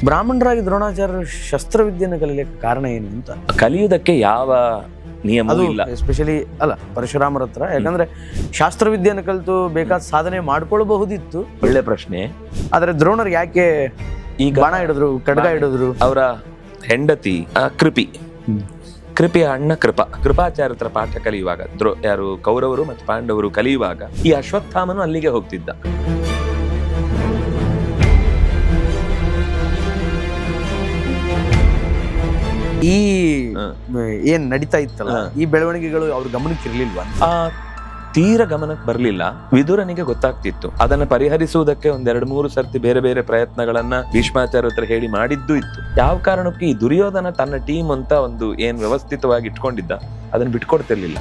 ಬ್ರಾಹ್ಮಣರಾಗಿ ದ್ರೋಣಾಚಾರ್ಯರು ಶಸ್ತ್ರವಿದ್ಯೆಯನ್ನು ಕಲಿಯಲಿಕ್ಕೆ ಕಾರಣ ಏನು ಅಂತ ಕಲಿಯುವುದಕ್ಕೆ ಯಾವ ನಿಯಮವೂ ಇಲ್ಲ. ಎಸ್ಪೆಷಲಿ ಅಲ್ಲ ಪರಶುರಾಮರ ಹತ್ರ, ಯಾಕಂದ್ರೆ ಶಾಸ್ತ್ರವಿದ್ಯೆಯನ್ನು ಕಲಿತು ಬೇಕಾದ ಸಾಧನೆ ಮಾಡ್ಕೊಳ್ಬಹುದಿತ್ತು. ಒಳ್ಳೆ ಪ್ರಶ್ನೆ. ಆದ್ರೆ ದ್ರೋಣರು ಯಾಕೆ ಈಗ ಬಾಣ ಹಿಡಿದ್ರು, ಖಡ್ಗ ಹಿಡಿದ್ರು? ಅವರ ಹೆಂಡತಿ ಕೃಪಿಯ ಅಣ್ಣ ಕೃಪಾಚಾರ್ಯ ಹತ್ರ ಪಾಠ ಕಲಿಯುವಾಗ ಯಾರು ಕೌರವರು ಮತ್ತು ಪಾಂಡವರು ಕಲಿಯುವಾಗ ಈ ಅಶ್ವತ್ಥಾಮನು ಅಲ್ಲಿಗೆ ಹೋಗ್ತಿದ್ದ. ಈ ಏನ್ ನಡೀತಾ ಇತ್ತಲ್ಲ, ಈ ಬೆಳವಣಿಗೆಗಳು ಅವ್ರ ಗಮನಕ್ಕೆ ಇರ್ಲಿಲ್ವಾ? ತೀರ ಗಮನಕ್ಕೆ ಬರಲಿಲ್ಲ. ವಿದುರನಿಗೆ ಗೊತ್ತಾಗ್ತಿತ್ತು. ಅದನ್ನ ಪರಿಹರಿಸುವುದಕ್ಕೆ 2-3 ಸರ್ತಿ ಬೇರೆ ಬೇರೆ ಪ್ರಯತ್ನಗಳನ್ನ ಭೀಷ್ಮಾಚಾರ್ಯ ಹತ್ರ ಹೇಳಿ ಮಾಡಿದ್ದು ಇತ್ತು. ಯಾವ ಕಾರಣಕ್ಕೂ ಈ ದುರ್ಯೋಧನ ತನ್ನ ಟೀಮ್ ಅಂತ ಒಂದು ಏನ್ ವ್ಯವಸ್ಥಿತವಾಗಿ ಇಟ್ಕೊಂಡಿದ್ದ ಅದನ್ನ ಬಿಟ್ಕೊಡ್ತಿರ್ಲಿಲ್ಲ.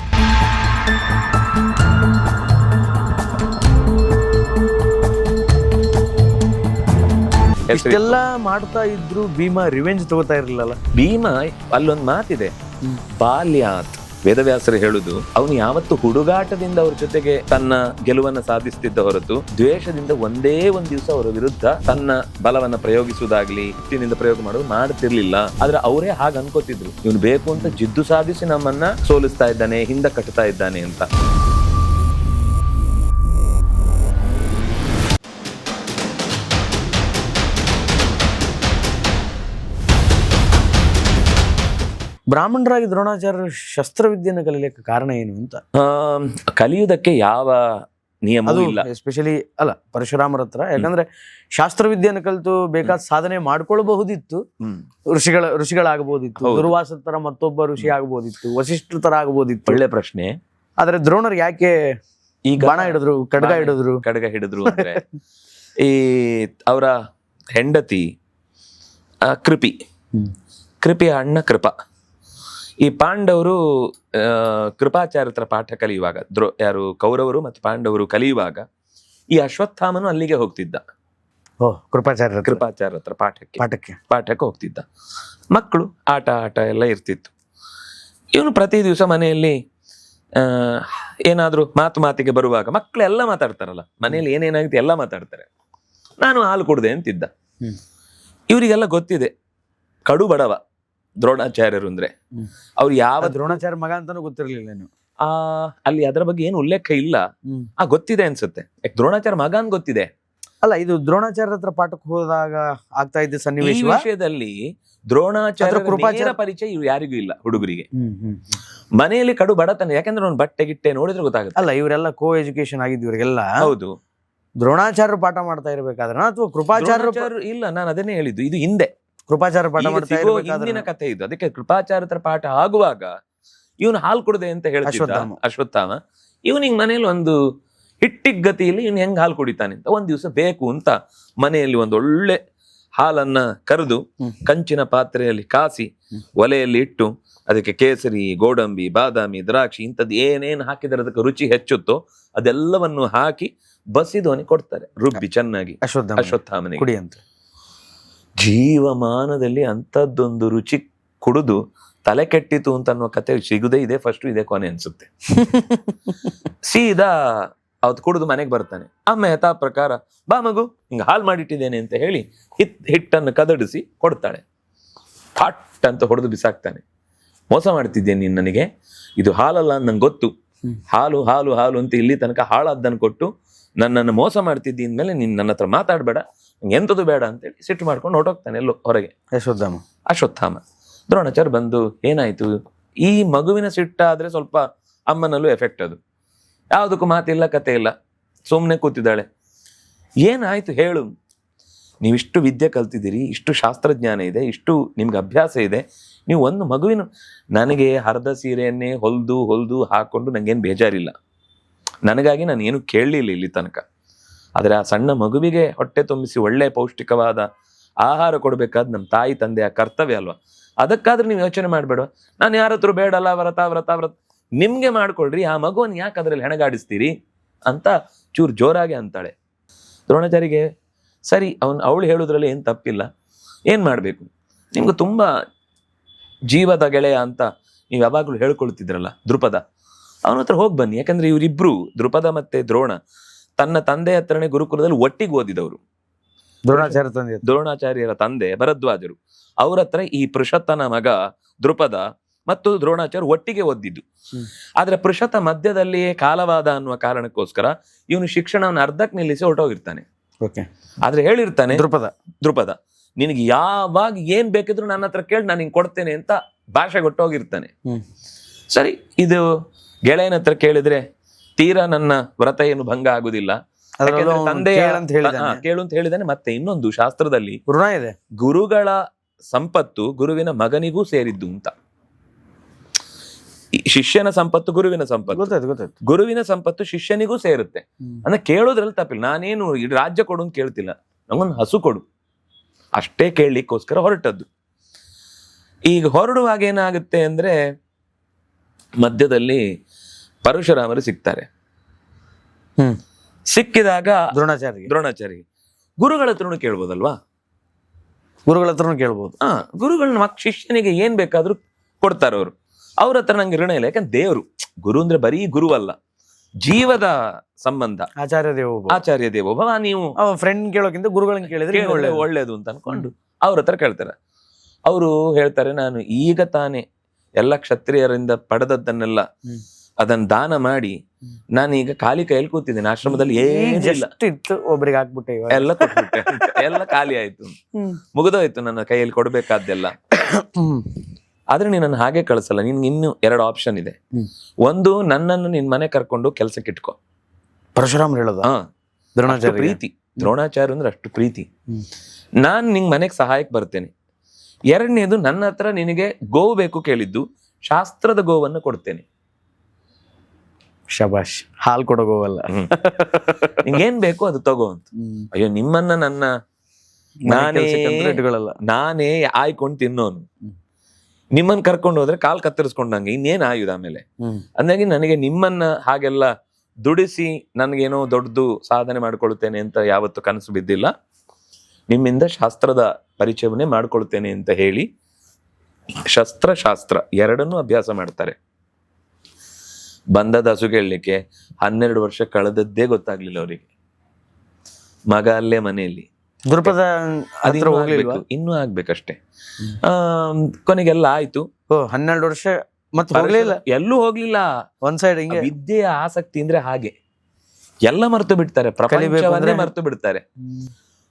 ಇಷ್ಟೆಲ್ಲ ಮಾಡ್ತಾ ಇದ್ರು ಭೀಮ ರಿವೆಂಜ್ ತಗೋತಾ ಇರ್ಲಿಲ್ಲ. ಭೀಮ ಅಲ್ಲೊಂದು ಮಾತಿದೆ, ಬಾಲ್ಯಾತ್ ವೇದವ್ಯಾಸರು ಹೇಳುದು, ಅವನು ಯಾವತ್ತು ಹುಡುಗಾಟದಿಂದ ಅವ್ರ ಜೊತೆಗೆ ತನ್ನ ಗೆಲುವನ್ನ ಸಾಧಿಸ್ತಿದ್ದ ಹೊರತು ದ್ವೇಷದಿಂದ ಒಂದೇ ಒಂದ್ ದಿವಸ ಅವರ ವಿರುದ್ಧ ತನ್ನ ಬಲವನ್ನ ಪ್ರಯೋಗಿಸುವುದಾಗ್ಲಿ ಹುಟ್ಟಿನಿಂದ ಪ್ರಯೋಗ ಮಾಡೋದು ಮಾಡ್ತಿರ್ಲಿಲ್ಲ. ಆದ್ರೆ ಅವರೇ ಹಾಗೆ ಅನ್ಕೋತಿದ್ರು, ಇವನು ಬೇಕು ಅಂತ ಜಿದ್ದು ಸಾಧಿಸಿ ನಮ್ಮನ್ನ ಸೋಲಿಸ್ತಾ ಇದ್ದಾನೆ, ಹಿಂದ ಕಟ್ತಾ ಇದ್ದಾನೆ ಅಂತ. ಬ್ರಾಹ್ಮಣರಾಗಿ ದ್ರೋಣಾಚಾರ್ಯರು ಶಸ್ತ್ರವಿದ್ಯೆಯನ್ನು ಕಲಿಯಲಿಕ್ಕೆ ಕಾರಣ ಏನು ಅಂತ? ಕಲಿಯುವುದಕ್ಕೆ ಯಾವ ನಿಯಮವೂ ಇಲ್ಲ. ಎಸ್ಪೆಷಲಿ ಅಲ್ಲ ಪರಶುರಾಮರ ಹತ್ರ, ಯಾಕಂದ್ರೆ ಶಾಸ್ತ್ರವಿದ್ಯೆಯನ್ನು ಕಲಿತು ಬೇಕಾದ ಸಾಧನೆ ಮಾಡ್ಕೊಳ್ಬಹುದಿತ್ತು. ಋಷಿಗಳಾಗಬಹುದಿತ್ತು, ದುರ್ವಾಸ ತರ ಮತ್ತೊಬ್ಬ ಋಷಿ ಆಗಬಹುದಿತ್ತು, ವಸಿಷ್ಠರ ತರ ಆಗಬಹುದಿತ್ತು. ಒಳ್ಳೆ ಪ್ರಶ್ನೆ. ಆದ್ರೆ ದ್ರೋಣರು ಯಾಕೆ ಈಗ ಬಾಣ ಹಿಡಿದ್ರು, ಖಡ್ಗ ಹಿಡಿದ್ರು ಅಂದ್ರೆ ಈ ಅವರ ಹೆಂಡತಿ ಕೃಪಿಯ ಅಣ್ಣ ಈ ಪಾಂಡವರು ಕೃಪಾಚಾರ್ಯ ಹತ್ರ ಪಾಠ ಕಲಿಯುವಾಗ ಯಾರು ಕೌರವರು ಮತ್ತು ಪಾಂಡವರು ಕಲಿಯುವಾಗ ಈ ಅಶ್ವತ್ಥಾಮನು ಅಲ್ಲಿಗೆ ಹೋಗ್ತಿದ್ದ. ಕೃಪಾಚಾರ್ಯ ಹತ್ರ ಪಾಠಕ್ಕೆ ಹೋಗ್ತಿದ್ದ. ಮಕ್ಕಳು ಆಟ ಎಲ್ಲ ಇರ್ತಿತ್ತು. ಇವನು ಪ್ರತಿ ದಿವಸ ಮನೆಯಲ್ಲಿ ಏನಾದ್ರೂ ಮಾತಿಗೆ ಬರುವಾಗ ಮಕ್ಕಳೆಲ್ಲ ಮಾತಾಡ್ತಾರಲ್ಲ, ಮನೆಯಲ್ಲಿ ಏನೇನಾಗುತ್ತೆ ಎಲ್ಲ ಮಾತಾಡ್ತಾರೆ. ನಾನು ಹಾಲು ಕುಡ್ದೆ ಅಂತಿದ್ದ. ಇವರಿಗೆಲ್ಲ ಗೊತ್ತಿದೆ ಕಡು ಬಡವ ದ್ರೋಣಾಚಾರ್ಯರು ಅಂದ್ರೆ. ಅವ್ರು ಯಾವ ದ್ರೋಣಾಚಾರ್ಯ ಮಗ ಅಂತಾನು ಗೊತ್ತಿರ್ಲಿಲ್ಲ. ಅಲ್ಲಿ ಅದರ ಬಗ್ಗೆ ಏನು ಉಲ್ಲೇಖ ಇಲ್ಲ. ಗೊತ್ತಿದೆ ಅನ್ಸುತ್ತೆ, ಯಾಕೆ ದ್ರೋಣಾಚಾರ್ಯ ಮಗ ಅಂತ ಗೊತ್ತಿದೆ. ಅಲ್ಲ, ಇದು ದ್ರೋಣಾಚಾರ್ಯ ಹತ್ರ ಪಾಠಕ್ಕೆ ಹೋದಾಗ ಆಗ್ತಾ ಇದ್ದ ಸನ್ನಿವೇಶ. ವಿಷಯದಲ್ಲಿ ದ್ರೋಣಾಚಾರ್ಯ ಪರಿಚಯ ಯಾರಿಗೂ ಇಲ್ಲ ಹುಡುಗರಿಗೆ. ಮನೆಯಲ್ಲಿ ಕಡು ಬಡತನ, ಯಾಕಂದ್ರೆ ಅವ್ನು ಬಟ್ಟೆ ಗಿಟ್ಟೆ ನೋಡಿದ್ರೆ ಗೊತ್ತಾಗುತ್ತೆ. ಅಲ್ಲ, ಇವರೆಲ್ಲ ಕೋ ಎಜುಕೇಶನ್ ಆಗಿದ್ದು ಇವರಿಗೆಲ್ಲ. ಹೌದು. ದ್ರೋಣಾಚಾರ್ಯರು ಪಾಠ ಮಾಡ್ತಾ ಇರ್ಬೇಕಾದ್ರೆ ಅಥವಾ ಕೃಪಾಚಾರ್ಯ ಇಲ್ಲ, ನಾನು ಅದನ್ನೇ ಹೇಳಿದ್ದು, ಇದು ಹಿಂದೆ ಕೃಪಾಚಾರ್ಯ ಪಾಠ ಮಾಡ್ತಾ ಹಿಂದಿನ ಕಥೆ ಇದು. ಅದಕ್ಕೆ ಕೃಪಾಚಾರ್ಯರ ಪಾಠ ಆಗುವಾಗ ಇವನು ಹಾಲು ಕುಡದೆ ಅಂತ ಹೇಳ್ತಿದ್ದ ಅಶ್ವತ್ಥಾಮ. ಇವನಿಗೆ ಮನೇಲಿ ಒಂದು ಹಿಟ್ಟಿಗತಿಯಲ್ಲಿ ಇವನು ಹೆಂಗ್ ಹಾಲು ಕುಡಿತಾನೆ ಅಂತ ಒಂದ್ ದಿವಸ ಬೇಕು ಅಂತ ಮನೆಯಲ್ಲಿ ಒಂದು ಒಳ್ಳೆ ಹಾಲನ್ನ ಕರೆದು ಕಂಚಿನ ಪಾತ್ರೆಯಲ್ಲಿ ಕಾಸಿ ಒಲೆಯಲ್ಲಿ ಇಟ್ಟು ಅದಕ್ಕೆ ಕೇಸರಿ, ಗೋಡಂಬಿ, ಬಾದಾಮಿ, ದ್ರಾಕ್ಷಿ ಇಂಥದ್ದು ಏನೇನು ಹಾಕಿದರೆ ಅದಕ್ಕೆ ರುಚಿ ಹೆಚ್ಚುತ್ತೋ ಅದೆಲ್ಲವನ್ನು ಹಾಕಿ ಬಸಿದವನಿಗೆ ಕೊಡ್ತಾರೆ, ರುಬ್ಬಿ ಚೆನ್ನಾಗಿ ಅಶ್ವತ್ಥಾಮನಿಗೆ ಕುಡಿ ಅಂತ. ಜೀವಮಾನದಲ್ಲಿ ಅಂಥದ್ದೊಂದು ರುಚಿ ಕುಡಿದು ತಲೆ ಕೆಟ್ಟಿತು ಅಂತ ಅನ್ನುವ ಕತೆ ಸಿಗುದೇ ಇದೆ ಫಸ್ಟ್, ಇದೆ ಕೊನೆ ಅನ್ಸುತ್ತೆ. ಸೀದಾ ಅವತ್ತು ಕುಡಿದು ಮನೆಗೆ ಬರ್ತಾನೆ. ಅಮ್ಮ ಯಥಾ ಪ್ರಕಾರ ಬಾ ಮಗು ಹಿಂಗ ಹಾಲು ಮಾಡಿಟ್ಟಿದ್ದೇನೆ ಅಂತ ಹೇಳಿ ಹಿಟ್ಟನ್ನು ಕದಡಿಸಿ ಕೊಡ್ತಾಳೆ. ಥಟ್ ಅಂತ ಹೊಡೆದು ಬಿಸಾಕ್ತಾನೆ. ಮೋಸ ಮಾಡ್ತಿದ್ದೇನೆ ನೀನು ನನಗೆ, ಇದು ಹಾಲಲ್ಲ ನಂಗೆ ಗೊತ್ತು, ಹಾಲು ಹಾಲು ಹಾಲು ಅಂತ ಇಲ್ಲಿ ತನಕ ಹಾಳಾದ್ದನ್ನು ಕೊಟ್ಟು ನನ್ನನ್ನು ಮೋಸ ಮಾಡ್ತಿದ್ದೀನಿ ಮೇಲೆ ನೀನು ನನ್ನ ಹತ್ರ ಮಾತಾಡಬೇಡ, ಎಂಥದ್ದು ಬೇಡ ಅಂತೇಳಿ ಸಿಟ್ಟು ಮಾಡ್ಕೊಂಡು ಹೊರಟೋಗ್ತಾನೆ ಎಲ್ಲೋ ಹೊರಗೆ ಅಶ್ವತ್ಥಾಮ. ದ್ರೋಣಾಚಾರ್ಯ ಬಂದು ಏನಾಯ್ತು, ಈ ಮಗುವಿನ ಸಿಟ್ಟಾದ್ರೆ ಸ್ವಲ್ಪ ಅಮ್ಮನಲ್ಲೂ ಎಫೆಕ್ಟ್, ಅದು ಯಾವುದಕ್ಕೂ ಮಾತಿಲ್ಲ ಕತೆ ಇಲ್ಲ, ಸುಮ್ಮನೆ ಕೂತಿದ್ದಾಳೆ. ಏನಾಯ್ತು ಹೇಳು, ನೀವಿಷ್ಟು ವಿದ್ಯೆ ಕಲ್ತಿದ್ದೀರಿ, ಇಷ್ಟು ಶಾಸ್ತ್ರಜ್ಞಾನ ಇದೆ, ಇಷ್ಟು ನಿಮ್ಗೆ ಅಭ್ಯಾಸ ಇದೆ, ನೀವು ಒಂದು ಮಗುವಿನ ನನಗೆ ಹರಿದ ಸೀರೆಯನ್ನೇ ಹೊಲ್ದು ಹಾಕೊಂಡು ನಂಗೇನು ಬೇಜಾರಿಲ್ಲ, ನನಗಾಗಿ ನಾನು ಏನು ಕೇಳಲಿಲ್ಲ ಇಲ್ಲಿ ತನಕ. ಆದರೆ ಆ ಸಣ್ಣ ಮಗುವಿಗೆ ಹೊಟ್ಟೆ ತುಂಬಿಸಿ ಒಳ್ಳೆ ಪೌಷ್ಟಿಕವಾದ ಆಹಾರ ಕೊಡಬೇಕಾದ ನಮ್ಮ ತಾಯಿ ತಂದೆಯ ಕರ್ತವ್ಯ ಅಲ್ವಾ, ಅದಕ್ಕಾದ್ರೂ ನೀವು ಯೋಚನೆ ಮಾಡಬೇಡ, ನಾನು ಯಾರ ಹತ್ರ ಬೇಡಲ್ಲ, ವ್ರತ ನಿಮ್ಗೆ ಮಾಡ್ಕೊಳ್ರಿ, ಆ ಮಗುವನ್ನು ಯಾಕೆ ಅದರಲ್ಲಿ ಹೆಣಗಾಡಿಸ್ತೀರಿ ಅಂತ ಚೂರು ಜೋರಾಗಿ ಅಂತಾಳೆ. ದ್ರೋಣಾಚಾರ್ಯಗೆ ಸರಿ, ಅವಳು ಹೇಳೋದ್ರಲ್ಲಿ ಏನು ತಪ್ಪಿಲ್ಲ, ಏನು ಮಾಡಬೇಕು, ನಿಮ್ಗೆ ತುಂಬ ಜೀವದ ಗೆಳೆಯ ಅಂತ ನೀವು ಯಾವಾಗಲೂ ಹೇಳ್ಕೊಳ್ತಿದ್ರಲ್ಲ ದೃಪದ, ಅವನ ಹತ್ರ ಹೋಗಿ ಬನ್ನಿ. ಯಾಕಂದ್ರೆ ಇವರಿಬ್ರು ದ್ರುಪದ ಮತ್ತೆ ದ್ರೋಣ ತನ್ನ ತಂದೆ ಹತ್ರನೇ ಗುರುಕುಲದಲ್ಲಿ ಒಟ್ಟಿಗೆ ಓದಿದವರು. ದ್ರೋಣಾಚಾರ್ಯ ತಂದೆ. ದ್ರೋಣಾಚಾರ್ಯರ ತಂದೆ ಭರದ್ವಾಜರು. ಅವ್ರ ಹತ್ರ ಈ ಪೃಷತ್ತನ ಮಗ ದೃಪದ ಮತ್ತು ದ್ರೋಣಾಚಾರ್ಯ ಒಟ್ಟಿಗೆ ಓದಿದ್ದು. ಆದ್ರೆ ಪೃಷತ ಮಧ್ಯದಲ್ಲಿಯೇ ಕಾಲವಾದ ಅನ್ನುವ ಕಾರಣಕ್ಕೋಸ್ಕರ ಇವನು ಶಿಕ್ಷಣವನ್ನು ಅರ್ಧಕ್ಕೆ ನಿಲ್ಲಿಸಿ ಹೊರಟೋಗಿರ್ತಾನೆ. ಆದ್ರೆ ಹೇಳಿರ್ತಾನೆ ದೃಪದ ನಿನಗೆ ಯಾವಾಗ ಏನ್ ಬೇಕಿದ್ರು ನನ್ನ ಹತ್ರ ಕೇಳಿ ನಾನು ಹಿಂಗ್ ಕೊಡ್ತೇನೆ ಅಂತ ಭಾಷೆ ಕೊಟ್ಟೋಗಿರ್ತಾನೆ. ಸರಿ, ಇದು ಗೆಳೆಯನ ಹತ್ರ ಕೇಳಿದ್ರೆ ತೀರಾ ನನ್ನ ವ್ರತ ಏನು ಭಂಗ ಆಗುದಿಲ್ಲ, ತಂದೆ ಕೇಳು ಅಂತ ಹೇಳಿದಾನೆ. ಮತ್ತೆ ಇನ್ನೊಂದು ಶಾಸ್ತ್ರದಲ್ಲಿ ಇದೆ, ಗುರುಗಳ ಸಂಪತ್ತು ಗುರುವಿನ ಮಗನಿಗೂ ಸೇರಿದ್ದು ಅಂತ. ಶಿಷ್ಯನ ಸಂಪತ್ತು ಗುರುವಿನ ಸಂಪತ್ತು, ಗುರುವಿನ ಸಂಪತ್ತು ಶಿಷ್ಯನಿಗೂ ಸೇರುತ್ತೆ. ಅಂದ್ರೆ ಕೇಳೋದ್ರಲ್ಲಿ ತಪ್ಪಿಲ್ಲ. ನಾನೇನು ಇಡೀ ರಾಜ್ಯ ಕೊಡು ಅಂತ ಕೇಳ್ತಿಲ್ಲ, ನಮಗೊಂದು ಹಸು ಕೊಡು ಅಷ್ಟೇ ಕೇಳಲಿಕ್ಕೋಸ್ಕರ ಹೊರಟದ್ದು. ಈಗ ಹೊರಡುವಾಗ ಏನಾಗುತ್ತೆ ಅಂದ್ರೆ ಮಧ್ಯದಲ್ಲಿ ಪರಶುರಾಮರು ಸಿಗ್ತಾರೆ. ಸಿಕ್ಕಿದಾಗ ದ್ರೋಣಾಚಾರ್ಯ ಗುರುಗಳ ಹತ್ರನು ಕೇಳ್ಬೋದಲ್ವಾ? ಗುರುಗಳ ಹತ್ರನು ಕೇಳ್ಬೋದು. ಗುರುಗಳನ್ನ ಶಿಷ್ಯನಿಗೆ ಏನ್ ಬೇಕಾದ್ರೂ ಕೊಡ್ತಾರೆ ಅವರು. ಅವ್ರ ಹತ್ರ ನಂಗೆ ಋಣ ಇಲ್ಲ, ಯಾಕಂದ್ರೆ ದೇವರು ಗುರು ಅಂದ್ರೆ ಬರೀ ಗುರುವಲ್ಲ, ಜೀವದ ಸಂಬಂಧ. ಆಚಾರ್ಯ ದೇವೋಭವ. ನೀವು ಫ್ರೆಂಡ್ ಕೇಳೋಕ್ಕಿಂತ ಗುರುಗಳನ್ನ ಕೇಳಿದ್ರೆ ಒಳ್ಳೇದು ಅಂತ ಅನ್ಕೊಂಡು ಅವ್ರ ಹತ್ರ ಕೇಳ್ತಾರೆ. ಅವರು ಹೇಳ್ತಾರೆ, ನಾನು ಈಗ ತಾನೇ ಎಲ್ಲ ಕ್ಷತ್ರಿಯರಿಂದ ಪಡೆದದ್ದನ್ನೆಲ್ಲ ಅದನ್ನ ದಾನ ಮಾಡಿ ನಾನೀಗ ಖಾಲಿ ಕೈಯಲ್ಲಿ ಕೂತಿದ್ದೇನೆ. ಆಶ್ರಮದಲ್ಲಿ ಇತ್ತು, ಒಬ್ರಿಗೆ ಹಾಕ್ಬಿಟ್ಟೆ, ಎಲ್ಲ ಕೊಟ್ಬಿಟ್ಟೆ, ಎಲ್ಲ ಖಾಲಿ ಆಯ್ತು, ಮುಗಿದೋಯ್ತು ನನ್ನ ಕೈಯಲ್ಲಿ ಕೊಡ್ಬೇಕಾದ್ದೆಲ್ಲ. ಆದ್ರೆ ನೀನು ಹಾಗೆ ಕಳಿಸಲ್ಲ, ನಿನ್ಗೆ ಇನ್ನು 2 ಆಪ್ಷನ್ ಇದೆ. ಒಂದು, ನನ್ನನ್ನು ನಿನ್ ಮನೆ ಕರ್ಕೊಂಡು ಕೆಲ್ಸಕ್ಕೆ ಇಟ್ಕೊ. ಪರಶುರಾಮ್ ಹೇಳೋದು ಪ್ರೀತಿ, ದ್ರೋಣಾಚಾರ್ಯ ಅಂದ್ರೆ ಅಷ್ಟು ಪ್ರೀತಿ. ನಾನ್ ನಿಂಗ್ ಮನೆಗ್ ಸಹಾಯಕ್ಕೆ ಬರ್ತೇನೆ. 2ನೇದು, ನನ್ನ ಹತ್ರ ನಿನಗೆ ಗೋವು ಬೇಕು ಕೇಳಿದ್ದು, ಶಾಸ್ತ್ರದ ಗೋವನ್ನು ಕೊಡ್ತೇನೆ. ಶಬಾಷ್, ಹಾಲ್ ಕೊಡೋ ಗೋವಲ್ಲ, ನಿಂಗೇನ್ ಬೇಕು ಅದು ತಗೋ ಅಂತ. ಅಯ್ಯೋ, ನಿಮ್ಮನ್ನ ನನ್ನ ನಾನೇ ಆಯ್ಕೊಂಡು ತಿನ್ನೋನು, ನಿಮ್ಮನ್ನ ಕರ್ಕೊಂಡು ಹೋದ್ರೆ ಕಾಲ್ ಕತ್ತರಿಸ್ಕೊಂಡಂಗೆ ಇನ್ನೇನ್ ಆಯುಧ ಆಮೇಲೆ. ಅಂದಾಗಿ ನನಗೆ ನಿಮ್ಮನ್ನ ಹಾಗೆಲ್ಲ ದುಡಿಸಿ ನನ್ಗೇನೋ ದೊಡ್ಡದು ಸಾಧನೆ ಮಾಡ್ಕೊಳ್ತೇನೆ ಅಂತ ಯಾವತ್ತು ಕನಸು ಬಿದ್ದಿಲ್ಲ. ನಿಮ್ಮಿಂದ ಶಾಸ್ತ್ರದ ಪರಿಚಯವನ್ನೇ ಮಾಡ್ಕೊಳ್ತೇನೆ ಅಂತ ಹೇಳಿ ಶಾಸ್ತ್ರ 2 ಅಭ್ಯಾಸ ಮಾಡ್ತಾರೆ. ಬಂದದ ಹಸು ಕೇಳಲಿಕ್ಕೆ 12 ವರ್ಷ ಕಳೆದದ್ದೇ ಗೊತ್ತಾಗ್ಲಿಲ್ಲ ಅವರಿಗೆ. ಮಗ ಅಲ್ಲೇ ಮನೆಯಲ್ಲಿ, ದೃಪದ ಇನ್ನೂ ಆಗ್ಬೇಕಷ್ಟೇ. ಕೊನೆಗೆಲ್ಲ ಆಯ್ತು. 12 ವರ್ಷ ಮತ್ತೆ ಹೋಗ್ಲಿಲ್ಲ, ಎಲ್ಲೂ ಹೋಗ್ಲಿಲ್ಲ. ಒಂದ್ ಸೈಡ್ ಹಿಂಗೆ ವಿದ್ಯೆಯ ಆಸಕ್ತಿ ಅಂದ್ರೆ ಹಾಗೆ ಎಲ್ಲ ಮರೆತು ಬಿಡ್ತಾರೆ, ಪ್ರಪಂಚವನ್ನೇ ಮರೆತು ಬಿಡ್ತಾರೆ.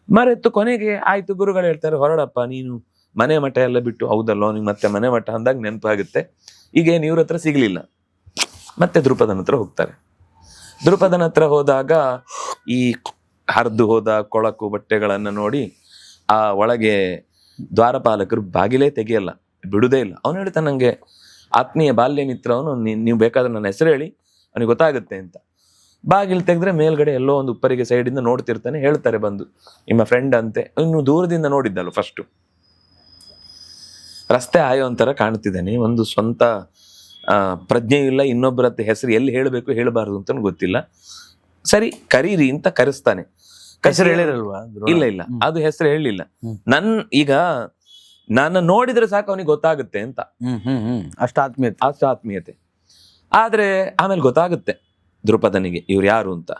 ಮರೆತು ಕೊನೆಗೆ ಆಯ್ತು, ಗುರುಗಳು ಹೇಳ್ತಾರೆ, ಹೊರಡಪ್ಪ ನೀನು ಮನೆ ಮಠ ಎಲ್ಲ ಬಿಟ್ಟು. ಹೌದಲ್ಲೋ, ನಿಂಗೆ ಮತ್ತೆ ಮನೆ ಮಠ ಅಂದಾಗ ನೆನಪಾಗುತ್ತೆ. ಈಗ ಏನ್ ಇವ್ರ ಹತ್ರ ಸಿಗ್ಲಿಲ್ಲ, ಮತ್ತೆ ದೃಪದನ ಹತ್ರ ಹೋಗ್ತಾರೆ. ದೃಪದನ ಹತ್ರ ಹೋದಾಗ ಈ ಹರಿದು ಹೋದ ಕೊಳಕು ಬಟ್ಟೆಗಳನ್ನ ನೋಡಿ ಆ ಒಳಗೆ ದ್ವಾರಪಾಲಕರು ಬಾಗಿಲೇ ತೆಗಿಯಲ್ಲ, ಬಿಡುದೇ ಇಲ್ಲ. ಅವನು ಹೇಳ್ತಾನೆ, ನಂಗೆ ಆತ್ಮೀಯ ಬಾಲ್ಯ ಮಿತ್ರ ಅವನು, ನೀವು ಬೇಕಾದ್ರೆ ನನ್ನ ಹೆಸರು ಹೇಳಿ ಅವನಿಗೆ ಗೊತ್ತಾಗುತ್ತೆ ಅಂತ. ಬಾಗಿಲು ತೆಗೆದ್ರೆ ಮೇಲ್ಗಡೆ ಎಲ್ಲೋ ಒಂದು ಉಪ್ಪರಿಗೆ ಸೈಡಿಂದ ನೋಡ್ತಿರ್ತಾನೆ. ಹೇಳ್ತಾರೆ ಬಂದು, ನಿಮ್ಮ ಫ್ರೆಂಡ್ ಅಂತೆ. ಇನ್ನು ದೂರದಿಂದ ನೋಡಿದ್ದಲ್ಲ ಫಸ್ಟು. ರಸ್ತೆ ಆಯೋ ಒಂಥರ ಕಾಣ್ತಿದ್ದಾನೆ, ಒಂದು ಸ್ವಂತ ಪ್ರಜ್ಞೆ ಇಲ್ಲ, ಇನ್ನೊಬ್ಬರ ಹೆಸರು ಎಲ್ಲಿ ಹೇಳಬೇಕು ಹೇಳಬಾರದು ಅಂತ ಗೊತ್ತಿಲ್ಲ. ಸರಿ ಕರೀರಿ ಅಂತ ಕರೆಸ್ತಾನೆ. ಹೆಸರು ಹೇಳಿರಲ್ವಾ? ಇಲ್ಲ, ಅದು ಹೆಸರು ಹೇಳಿಲ್ಲ. ಈಗ ನನ್ನ ನೋಡಿದ್ರೆ ಸಾಕು ಅವನಿಗೆ ಗೊತ್ತಾಗುತ್ತೆ ಅಂತ, ಅಷ್ಟು ಆತ್ಮೀಯತೆ. ಆದ್ರೆ ಆಮೇಲೆ ಗೊತ್ತಾಗುತ್ತೆ ದೃಪದನಿಗೆ ಇವ್ರು ಯಾರು ಅಂತ.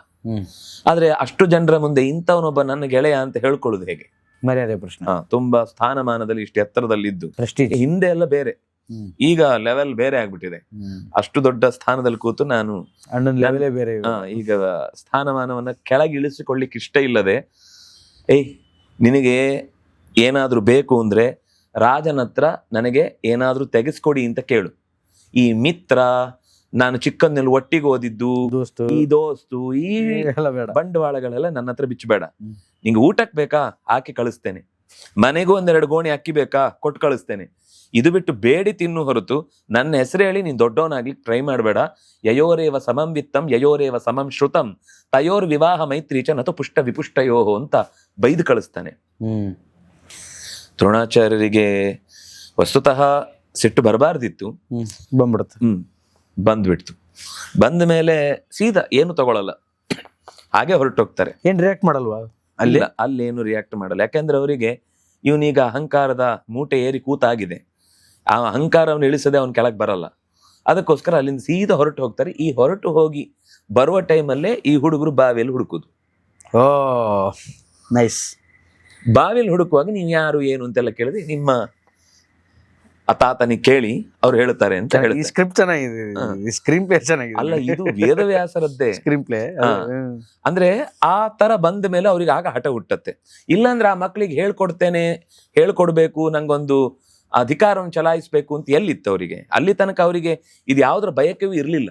ಆದ್ರೆ ಅಷ್ಟು ಜನರ ಮುಂದೆ ಇಂಥವನೊಬ್ಬ ನನ್ನ ಗೆಳೆಯ ಅಂತ ಹೇಳ್ಕೊಳ್ಳೋದು ಹೇಗೆ? ಮರ್ಯಾದೆ ಪ್ರಶ್ನೆ. ತುಂಬಾ ಸ್ಥಾನಮಾನದಲ್ಲಿ ಇಷ್ಟು ಎತ್ತರದಲ್ಲಿದ್ದು, ಹಿಂದೆ ಎಲ್ಲ ಬೇರೆ, ಈಗ ಲೆವೆಲ್ ಬೇರೆ ಆಗ್ಬಿಟ್ಟಿದೆ. ಅಷ್ಟು ದೊಡ್ಡ ಸ್ಥಾನದಲ್ಲಿ ಕೂತು ನಾನು ಬೇರೆ, ಈಗ ಸ್ಥಾನಮಾನವನ್ನ ಕೆಳಗಿಳಿಸಿಕೊಳ್ಳಿಕ್ ಇಷ್ಟ ಇಲ್ಲದೆ, ನಿನಗೆ ಏನಾದ್ರೂ ಬೇಕು ಅಂದ್ರೆ ರಾಜನ ಹತ್ರ ನನಗೆ ಏನಾದ್ರೂ ತೆಗೆಸ್ಕೊಡಿ ಅಂತ ಕೇಳು. ಈ ಮಿತ್ರ, ನಾನು ಚಿಕ್ಕಂದಲ್ಲಿ ಒಟ್ಟಿಗೆ ಓದಿದ್ದು, ಈ ದೋಸ್ತು, ಈ ಬಂಡವಾಳಗಳೆಲ್ಲ ನನ್ನ ಹತ್ರ ಬಿಚ್ಚಬೇಡ. ನಿಂಗೆ ಊಟಕ್ ಬೇಕಾ ಹಾಕಿ ಕಳಿಸ್ತೇನೆ, ಮನೆಗೂ 1-2 ಗೋಣಿ ಅಕ್ಕಿ ಬೇಕಾ ಕೊಟ್ಟು ಕಳಿಸ್ತೇನೆ. ಇದು ಬಿಟ್ಟು ಬೇಡಿ ತಿನ್ನು ಹೊರತು ನನ್ನ ಹೆಸರು ಹೇಳಿ ನೀನ್ ದೊಡ್ಡವನಾಗ್ಲಿಕ್ಕೆ ಟ್ರೈ ಮಾಡಬೇಡ. ಯಯೋರೇವ ಸಮಂ ವಿತ್ತಂ ಯಯೋರೇವ ಸಮಂ ಶ್ರುತಂ ತಯೋರ್ ವಿವಾಹ ಮೈತ್ರೀಚ ನತು ಪುಷ್ಟ ವಿಪುಷ್ಟಯೋಹೋ ಅಂತ ಬೈದು ಕಳಿಸ್ತಾನೆ. ದ್ರೋಣಾಚಾರ್ಯರಿಗೆ ವಸ್ತುತಃ ಸಿಟ್ಟು ಬರಬಾರ್ದಿತ್ತು, ಬಂದ್ಬಿಡ್ತು. ಬಂದ ಮೇಲೆ ಸೀದಾ ಏನು ತಗೊಳಲ್ಲ, ಹಾಗೆ ಹೊರಟೋಗ್ತಾರೆ. ಏನ್ ರಿಯಾಕ್ಟ್ ಮಾಡಲ್ವಾ? ಅಲ್ಲೇನು ರಿಯಾಕ್ಟ್ ಮಾಡಲ್ಲ. ಯಾಕಂದ್ರೆ ಅವರಿಗೆ ಇವನೀಗ ಅಹಂಕಾರದ ಮೂಟೆ ಏರಿ ಕೂತಾಗಿದೆ. ಆ ಅಹಂಕಾರವನ್ನು ಇಳಿಸದೆ ಅವ್ನ ಕೆಳಗೆ ಬರಲ್ಲ. ಅದಕ್ಕೋಸ್ಕರ ಅಲ್ಲಿಂದ ಸೀದಾ ಹೊರಟು ಹೋಗ್ತಾರೆ. ಈ ಹೊರಟು ಹೋಗಿ ಬರುವ ಟೈಮಲ್ಲೇ ಈ ಹುಡುಗರು ಬಾವಿಯಲ್ಲಿ ಹುಡುಕುದು. ನೈಸ್. ಬಾವಿಲಿ ಹುಡುಕುವಾಗ ನೀವು ಯಾರು ಏನು ಅಂತೆಲ್ಲ ಕೇಳಿದ್ರೆ ನಿಮ್ಮ ತಾತನಿಗೆ ಕೇಳಿ ಅವ್ರು ಹೇಳ್ತಾರೆ ಅಂತ ಈ ಹೇಳ್ತಾರೆ. ಸ್ಕ್ರಿಪ್ಟ್ ಚೆನ್ನಾಗಿದೆ, ಈ ಸ್ಕ್ರೀನ್ ಪ್ಲೇ ಚೆನ್ನಾಗಿದೆ. ಅಲ್ಲ, ಇದು ವೇದವ್ಯಾಸರದ್ದೇ ಸ್ಕ್ರೀನ್ ಪ್ಲೇ. ಅಂದ್ರೆ ಆ ತರ ಬಂದ ಮೇಲೆ ಅವ್ರಿಗೆ ಆಗ ಹಠ ಹುಟ್ಟತ್ತೆ. ಇಲ್ಲಾಂದ್ರೆ ಆ ಮಕ್ಳಿಗೆ ಹೇಳ್ಕೊಡ್ಬೇಕು, ನಂಗೊಂದು ಅಧಿಕಾರವನ್ನು ಚಲಾಯಿಸ್ಬೇಕು ಅಂತ ಎಲ್ಲಿತ್ತು ಅವರಿಗೆ? ಅಲ್ಲಿ ತನಕ ಅವರಿಗೆ ಇದು ಯಾವ್ದ್ರ ಬಯಕೆಯೂ ಇರ್ಲಿಲ್ಲ.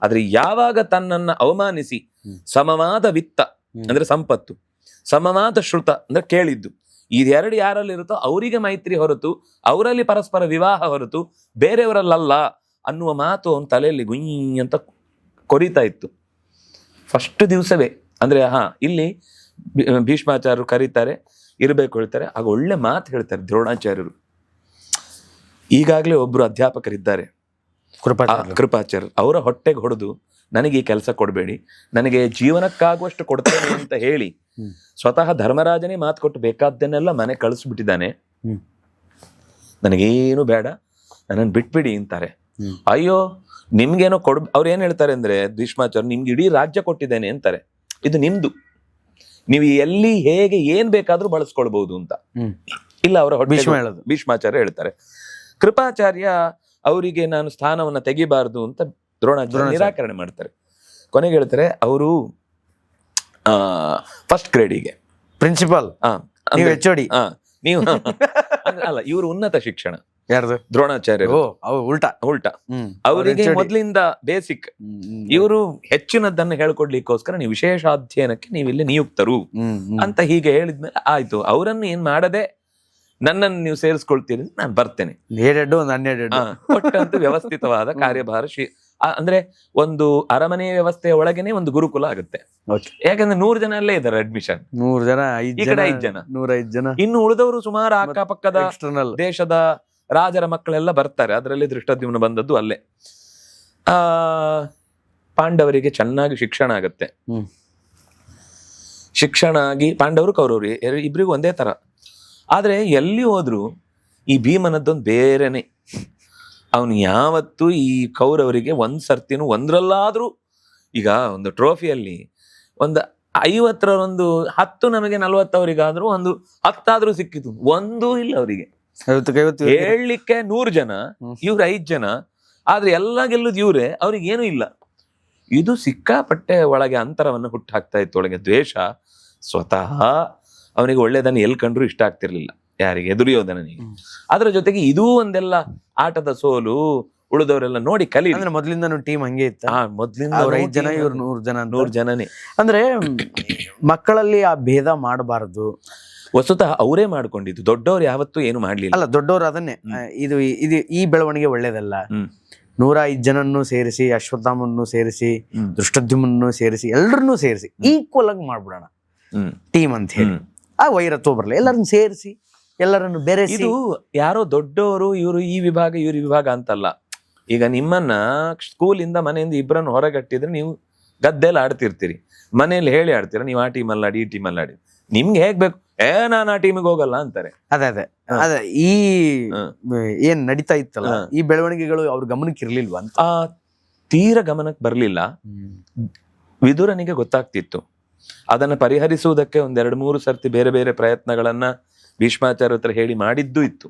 ಆದ್ರೆ ಯಾವಾಗ ತನ್ನನ್ನ ಅವಮಾನಿಸಿ ಸಮವಾದ ವಿತ್ತ ಅಂದ್ರೆ ಸಂಪತ್ತು, ಸಮವಾದ ಶ್ರುತ ಅಂದ್ರೆ ಕೇಳಿದ್ದು, ಇದೆರಡು ಯಾರಲ್ಲಿ ಇರುತ್ತೋ ಅವರಿಗೆ ಮೈತ್ರಿ ಹೊರತು, ಅವರಲ್ಲಿ ಪರಸ್ಪರ ವಿವಾಹ ಹೊರತು ಬೇರೆಯವರಲ್ಲ ಅನ್ನುವ ಮಾತು ಅವನ ತಲೆಯಲ್ಲಿ ಗುಂಯಿ ಅಂತ ಕೊರಿತಾ ಇತ್ತು ಫಸ್ಟ್ ದಿವಸವೇ. ಅಂದ್ರೆ ಇಲ್ಲಿ ಭೀಷ್ಮಾಚಾರ್ಯರು ಕರೀತಾರೆ, ಇರಬೇಕು ಹೇಳ್ತಾರೆ. ಆಗ ಒಳ್ಳೆ ಮಾತು ಹೇಳ್ತಾರೆ ದ್ರೋಣಾಚಾರ್ಯರು. ಈಗಾಗಲೇ ಒಬ್ರು ಅಧ್ಯಾಪಕರಿದ್ದಾರೆ ಕೃಪಾಚಾರ್ಯರು, ಅವರ ಹೊಟ್ಟೆಗೆ ಹೊಡೆದು ನನಗೆ ಈ ಕೆಲಸ ಕೊಡಬೇಡಿ, ನನಗೆ ಜೀವನಕ್ಕಾಗುವಷ್ಟು ಕೊಡ್ತೇನೆ ಅಂತ ಹೇಳಿ ಸ್ವತಃ ಧರ್ಮರಾಜನೇ ಮಾತು ಕೊಟ್ಟು ಬೇಕಾದ್ದನ್ನೆಲ್ಲ ಮನೆ ಕಳಿಸ್ಬಿಟ್ಟಿದ್ದಾನೆ. ನನಗೇನು ಬೇಡ, ನನ್ನನ್ನು ಬಿಟ್ಬಿಡಿ ಅಂತಾರೆ. ಅಯ್ಯೋ ನಿಮ್ಗೇನೋ ಅವ್ರು ಏನ್ ಹೇಳ್ತಾರೆ ಅಂದ್ರೆ ಭೀಷ್ಮಾಚಾರ್ಯ, ನಿಮ್ಗೆ ಇಡೀ ರಾಜ್ಯ ಕೊಟ್ಟಿದ್ದೇನೆ ಅಂತಾರೆ, ಇದು ನಿಮ್ದು, ನೀವು ಎಲ್ಲಿ ಹೇಗೆ ಏನ್ ಬೇಕಾದ್ರೂ ಬಳಸ್ಕೊಳ್ಬಹುದು ಅಂತ. ಇಲ್ಲ, ಅವರ ಭೀಷ್ಮಾಚಾರ್ಯ ಹೇಳ್ತಾರೆ. ಕೃಪಾಚಾರ್ಯ ಅವರಿಗೆ ನಾನು ಸ್ಥಾನವನ್ನ ತೆಗಿಬಾರ್ದು ಅಂತ ದ್ರೋಣಾಚಾರ್ಯ ನಿರಾಕರಣೆ ಮಾಡ್ತಾರೆ. ಕೊನೆಗೆ ಹೇಳ್ತಾರೆ ಅವರು ಫಸ್ಟ್ ಗ್ರೇಡಿಗೆ ಪ್ರಿನ್ಸಿಪಾಲ್, ನೀವು ಅಲ್ಲ, ಇವರು ಉನ್ನತ ಶಿಕ್ಷಣ. ಯಾರ್ದು? ದ್ರೋಣಾಚಾರ್ಯ. ಉಲ್ಟಾ ಅವರಿಗೆ ಮೊದಲಿಂದ ಬೇಸಿಕ್, ಇವರು ಹೆಚ್ಚಿನದನ್ನು ಹೇಳ್ಕೊಡ್ಲಿಕ್ಕೋಸ್ಕರ ನೀವು ವಿಶೇಷ ಅಧ್ಯಯನಕ್ಕೆ ನೀವಿಲ್ಲಿ ನಿಯುಕ್ತರು ಅಂತ ಹೀಗೆ ಹೇಳಿದ್ಮೇಲೆ ಆಯ್ತು, ಅವರನ್ನು ಏನ್ ಮಾಡದೆ ನನ್ನನ್ನು ನೀವು ಸೇರಿಸ್ಕೊಳ್ತೀರಿ, ನಾನು ಬರ್ತೇನೆ. 12 ಒಟ್ಟಂತೂ ವ್ಯವಸ್ಥಿತವಾದ ಕಾರ್ಯಭಾರ. ಅಂದ್ರೆ ಒಂದು ಅರಮನೆಯ ವ್ಯವಸ್ಥೆಯ ಒಳಗೇನೆ ಒಂದು ಗುರುಕುಲ ಆಗುತ್ತೆ. ಯಾಕಂದ್ರೆ 100 ಜನ ಅಲ್ಲೇ ಇದ್ದಾರೆ ಅಡ್ಮಿಷನ್, 100 ಜನ, ಈ ಕಡೆ 5 ಜನ, 105 ಜನ, ಇನ್ನು ಉಳಿದವರು ಸುಮಾರು ಅಕ್ಕಪಕ್ಕದ ದೇಶದ ರಾಜರ ಮಕ್ಕಳೆಲ್ಲ ಬರ್ತಾರೆ. ಅದರಲ್ಲಿ ದೃಷ್ಟದ್ಯುಮ್ನ ಬಂದದ್ದು ಅಲ್ಲೇ. ಪಾಂಡವರಿಗೆ ಚೆನ್ನಾಗಿ ಶಿಕ್ಷಣ ಆಗತ್ತೆ. ಶಿಕ್ಷಣ ಆಗಿ ಪಾಂಡವರು ಕೌರವರು ಇಬ್ರಿಗೂ ಒಂದೇ ತರ. ಆದ್ರೆ ಎಲ್ಲಿ ಹೋದ್ರು ಈ ಭೀಮನದ್ದೊಂದು ಬೇರೆನೆ. ಅವನು ಯಾವತ್ತು ಈ ಕೌರವರಿಗೆ ಒಂದ್ ಸರ್ತಿನೂ ಒಂದ್ರಲ್ಲಾದ್ರೂ, ಈಗ ಒಂದು ಟ್ರೋಫಿಯಲ್ಲಿ ಒಂದು 50 ಒಂದು 10 ನಮಗೆ 40 ಅವರಿಗಾದ್ರೂ ಒಂದು 10 ಆದ್ರೂ ಸಿಕ್ಕಿತು, ಒಂದೂ ಇಲ್ಲ ಅವರಿಗೆ. ಹೇಳಲಿಕ್ಕೆ 100 ಜನ, ಇವ್ರು 5 ಜನ, ಆದ್ರೆ ಎಲ್ಲ ಗೆಲ್ಲುದು ಇವ್ರೆ, ಅವ್ರಿಗೆ ಏನೂ ಇಲ್ಲ. ಇದು ಸಿಕ್ಕಾಪಟ್ಟೆ ಒಳಗೆ ಅಂತರವನ್ನು ಹುಟ್ಟು ಹಾಕ್ತಾ ಇತ್ತು, ಒಳಗೆ ದ್ವೇಷ. ಸ್ವತಃ ಅವನಿಗೆ ಒಳ್ಳೇದನ್ನು ಎಲ್ಲಿ ಕಂಡ್ರು ಇಷ್ಟ ಆಗ್ತಿರ್ಲಿಲ್ಲ, ಯಾರಿಗೆ? ದುರ್ಯೋಧನನಿಗೆ. ಅದರ ಜೊತೆಗೆ ಇದೂ ಒಂದೆಲ್ಲ ಆಟದ ಸೋಲು, ಉಳಿದವರೆಲ್ಲ ನೋಡಿ ಕಲಿ. ಅಂದ್ರೆ ಮೊದ್ಲಿಂದ ಟೀಮ್ ಹಂಗೆ ಇತ್ತು. ಮೊದ್ಲಿಂದ 5 ಜನ, ಇವ್ರು 100 ಜನನೇ. ಅಂದ್ರೆ ಮಕ್ಕಳಲ್ಲಿ ಆ ಭೇದ ಮಾಡಬಾರದು. ವಸ್ತುತಃ ಅವರೇ ಮಾಡ್ಕೊಂಡಿದ್ದು, ದೊಡ್ಡವ್ರು ಯಾವತ್ತೂ ಏನು ಮಾಡ್ಲಿಲ್ಲ. ಅಲ್ಲ, ದೊಡ್ಡವರು ಅದನ್ನೇ, ಇದು ಈ ಬೆಳವಣಿಗೆ ಒಳ್ಳೇದಲ್ಲ. 105 ಜನನ್ನು ಸೇರಿಸಿ, ಅಶ್ವತ್ಥಾಮನ್ನು ಸೇರಿಸಿ, ದೃಷ್ಟದ್ಯುಮ್ನನ್ನು ಸೇರಿಸಿ, ಎಲ್ಲರನ್ನೂ ಸೇರಿಸಿ ಈಕ್ವಲ್ ಆಗಿ ಮಾಡ್ಬಿಡೋಣ ಟೀಮ್ ಅಂತ ಹೇಳಿ. ಆ ವೈರತ್ವ ಬರಲ್ಲ, ಎಲ್ಲರನ್ನು ಸೇರಿಸಿ, ಎಲ್ಲರನ್ನು ಬೆರೆಸಿ. ಇದು ಯಾರೋ ದೊಡ್ಡವರು, ಇವರು ಈ ವಿಭಾಗ, ಇವ್ರ ವಿಭಾಗ ಅಂತಲ್ಲ. ಈಗ ನಿಮ್ಮನ್ನ ಸ್ಕೂಲಿಂದ ಮನೆಯಿಂದ ಇಬ್ಬರನ್ನು ಹೊರಗಟ್ಟಿದ್ರೆ ನೀವು ಗದ್ದೆಲ್ಲ ಆಡ್ತಿರ್ತೀರಿ, ಮನೆಯಲ್ಲಿ ಹೇಳಿ ಆಡ್ತೀರ, ನೀವು ಆ ಟೀಮಲ್ಲಿ ಆಡಿ, ಈ ಟೀಮಲ್ಲಿ ಆಡಿ. ನಿಮ್ಗೆ ಹೇಗ್ ಬೇಕು, ನಾನು ಆ ಟೀಮಿಗೆ ಹೋಗಲ್ಲ ಅಂತಾರೆ. ಅದೇ ಈ ಏನ್ ನಡೀತಾ ಇತ್ತಲ್ಲ, ಈ ಬೆಳವಣಿಗೆಗಳು ಅವ್ರ ಗಮನಕ್ಕೆ ಇರ್ಲಿಲ್ವಾ ಅಂತ. ತೀರ ಗಮನಕ್ಕೆ ಬರ್ಲಿಲ್ಲ. ವಿದುರನಿಗೆ ಗೊತ್ತಾಗ್ತಿತ್ತು. ಅದನ್ನ ಪರಿಹರಿಸುವುದಕ್ಕೆ 1-2-3 ಸರ್ತಿ ಬೇರೆ ಬೇರೆ ಪ್ರಯತ್ನಗಳನ್ನ ಭೀಷ್ಮಾಚಾರ್ಯ ಹತ್ರ ಹೇಳಿ ಮಾಡಿದ್ದು ಇತ್ತು.